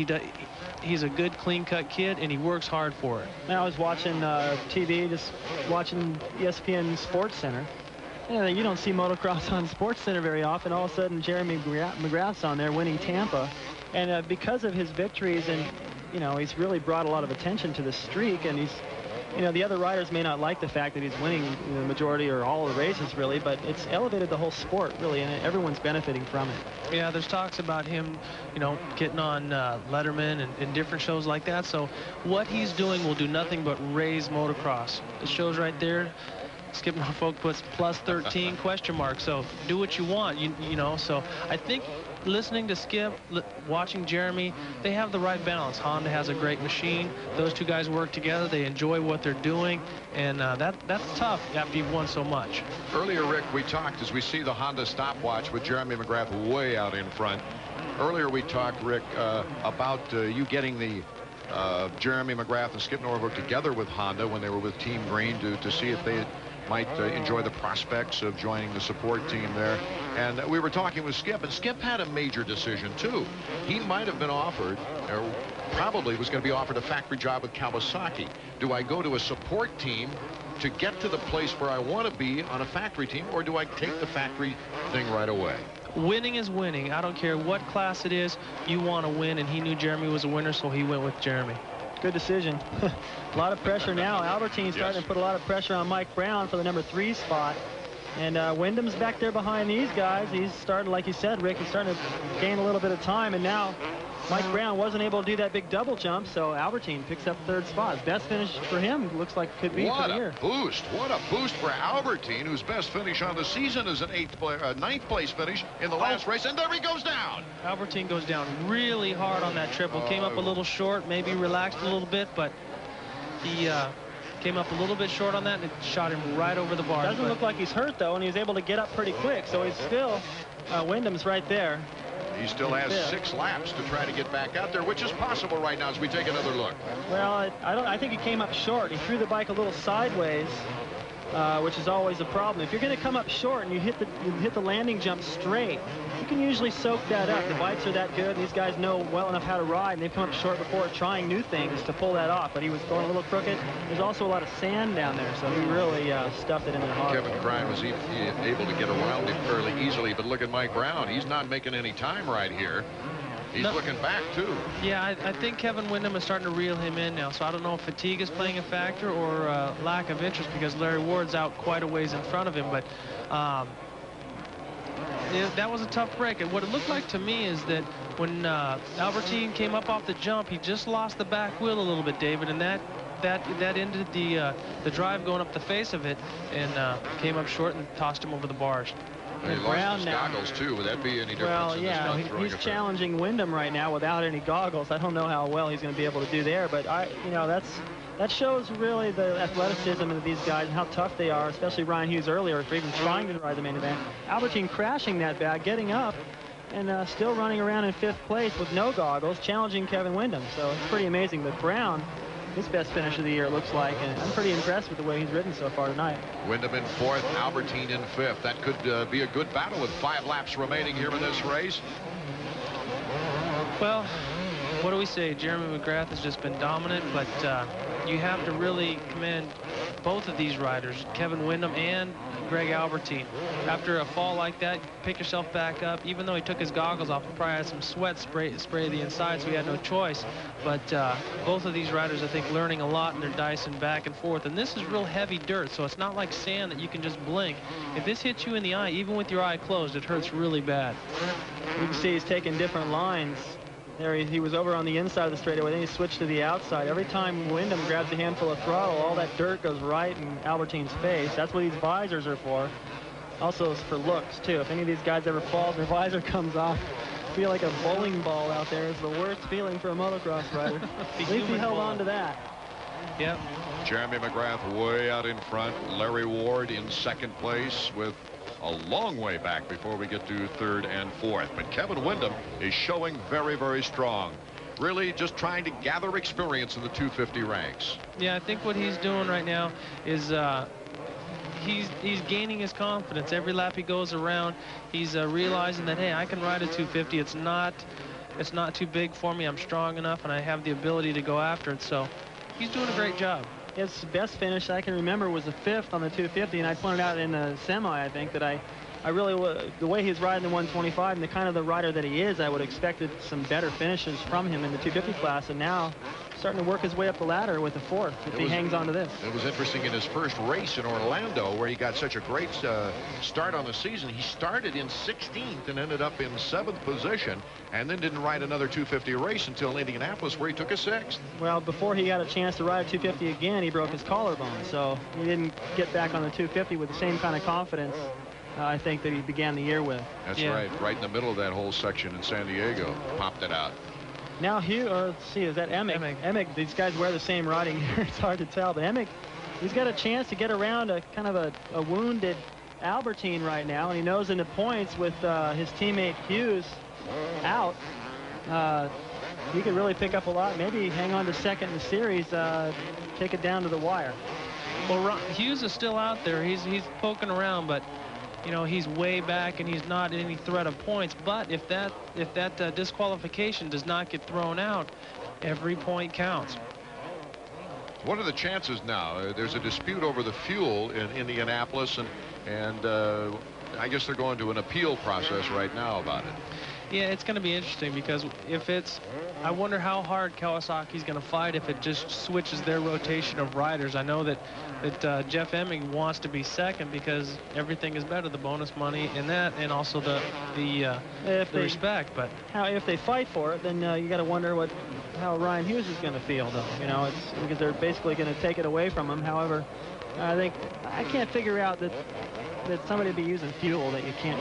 He's a good, clean-cut kid, and he works hard for it. Now I was watching TV, just watching ESPN Sports Center. You don't see motocross on Sports Center very often. All of a sudden, Jeremy McGrath's on there winning Tampa. And because of his victories, and, you know, he's really brought a lot of attention to the streak, and he's, you know, the other riders may not like the fact that he's winning the majority or all the races, really, but it's elevated the whole sport, really, and everyone's benefiting from it. Yeah, there's talks about him, you know, getting on Letterman and different shows like that, so what he's doing will do nothing but raise motocross. The show's right there. Skip Norfolk puts plus 13 question mark, so do what you want, you know. So I think listening to Skip, watching Jeremy, they have the right balance. Honda has a great machine. Those two guys work together. They enjoy what they're doing, and that's tough after you've won so much. Earlier, Rick, we talked, as we see the Honda stopwatch with Jeremy McGrath way out in front. Earlier we talked, Rick, about you getting the Jeremy McGrath and Skip Norfolk together with Honda when they were with Team Green to see if they might enjoy the prospects of joining the support team there. And we were talking with Skip, and Skip had a major decision too. He might have been offered, or probably was going to be offered, a factory job with Kawasaki. Do I go to a support team to get to the place where I want to be on a factory team, or do I take the factory thing right away? Winning is winning. I don't care what class it is, you want to win, and he knew Jeremy was a winner, so he went with Jeremy. Good decision. A lot of pressure now. Albertine's starting to put a lot of pressure on Mike Brown for the number 3 spot. And Windham's back there behind these guys. He's starting, like you said, Rick, he's starting to gain a little bit of time. And now Mike Brown wasn't able to do that big double jump, so Albertine picks up 3rd spot. Best finish for him, looks like it could be for the year. What a boost for Albertine, whose best finish on the season is an 9th place finish in the last race, and there he goes down. Albertine goes down really hard on that triple. Came up a little short, maybe relaxed a little bit, but he came up a little bit short on that, and it shot him right over the bar. Doesn't look like he's hurt, though, and he was able to get up pretty quick, so he's still, Windham's right there. He still has 6 laps to try to get back out there, which is possible right now as we take another look. Well, I think he came up short. He threw the bike a little sideways, which is always a problem. If you're going to come up short and you hit the landing jump straight, you can usually soak that up. The bikes are that good, and these guys know well enough how to ride, and they've come up short before trying new things to pull that off. But he was going a little crooked. There's also a lot of sand down there, so he really stuffed it in there hard. Kevin Crime was able to get around him fairly easily, but look at Mike Brown. He's not making any time right here. He's looking back, too. Yeah, I think Kevin Windham is starting to reel him in now. So I don't know if fatigue is playing a factor or lack of interest, because Larry Ward's out quite a ways in front of him. But that was a tough break. And what it looked like to me is that when Albertine came up off the jump, he just lost the back wheel a little bit, David, and that ended the drive going up the face of it, and came up short and tossed him over the bars. He lost his goggles, too. Would that be any difference? Well, yeah, he's challenging Windham right now without any goggles. I don't know how well he's going to be able to do there, but that shows really the athleticism of these guys and how tough they are, especially Ryan Hughes earlier for even trying to ride the main event. Albertine crashing that back, getting up, and still running around in 5th place with no goggles, challenging Kevin Windham. So it's pretty amazing. But Brown, his best finish of the year, looks like, and I'm pretty impressed with the way he's ridden so far tonight. Windham in 4th, Albertine in 5th. That could be a good battle with 5 laps remaining here in this race. Well, what do we say? Jeremy McGrath has just been dominant, but you have to really commend both of these riders, Kevin Windham and Greg Albertine. After a fall like that, pick yourself back up. Even though he took his goggles off, he probably had some sweat spray the inside, so he had no choice. But both of these riders, I think, learning a lot, and they're dicing back and forth. And this is real heavy dirt, so it's not like sand that you can just blink. If this hits you in the eye, even with your eye closed, it hurts really bad. You can see he's taking different lines. There he was over on the inside of the straightaway, then he switched to the outside. Every time Windham grabs a handful of throttle, all that dirt goes right in Albertine's face. That's what these visors are for. Also, it's for looks, too. If any of these guys ever falls, their visor comes off. Feel like a bowling ball out there. It's the worst feeling for a motocross rider. At least he held on to that. Yep. Jeremy McGrath way out in front. Larry Ward in 2nd place with a long way back before we get to 3rd and 4th. But Kevin Windham is showing very, very strong. Really just trying to gather experience in the 250 ranks. Yeah, I think what he's doing right now is he's gaining his confidence. Every lap he goes around, he's realizing that, hey, I can ride a 250. It's not too big for me. I'm strong enough, and I have the ability to go after it. So he's doing a great job. His best finish I can remember was the 5th on the 250, and I pointed out in the semi, I think, that I really, the way he's riding the 125 and the kind of the rider that he is, I would have expected some better finishes from him in the 250 class, and now starting to work his way up the ladder with the 4th if he hangs on to this. It was interesting in his first race in Orlando, where he got such a great start on the season. He started in 16th and ended up in 7th position, and then didn't ride another 250 race until Indianapolis, where he took a 6th. Well, before he got a chance to ride a 250 again, he broke his collarbone, so he didn't get back on the 250 with the same kind of confidence I think that he began the year with. That's right in the middle of that whole section in San Diego, popped it out. Now Hugh, let's see, is that Emick? Emick, these guys wear the same riding gear. It's hard to tell, but Emick, he's got a chance to get around a kind of a wounded Albertine right now, and he knows in the points with his teammate Hughes out, he could really pick up a lot, maybe hang on to 2nd in the series, take it down to the wire. Well, Hughes is still out there. He's poking around, but you know, he's way back and he's not in any threat of points. But if that disqualification does not get thrown out, every point counts. What are the chances now? There's a dispute over the fuel in Indianapolis, and I guess they're going to an appeal process right now about it. Yeah, it's going to be interesting, because if it's, I wonder how hard Kawasaki's going to fight if it just switches their rotation of riders. I know that Jeff Emming wants to be 2nd because everything is better, the bonus money and that, and also the respect. But if they fight for it, then you got to wonder how Ryan Hughes is going to feel, though. You know, it's because they're basically going to take it away from him. However, I can't figure out that somebody would be using fuel that you can't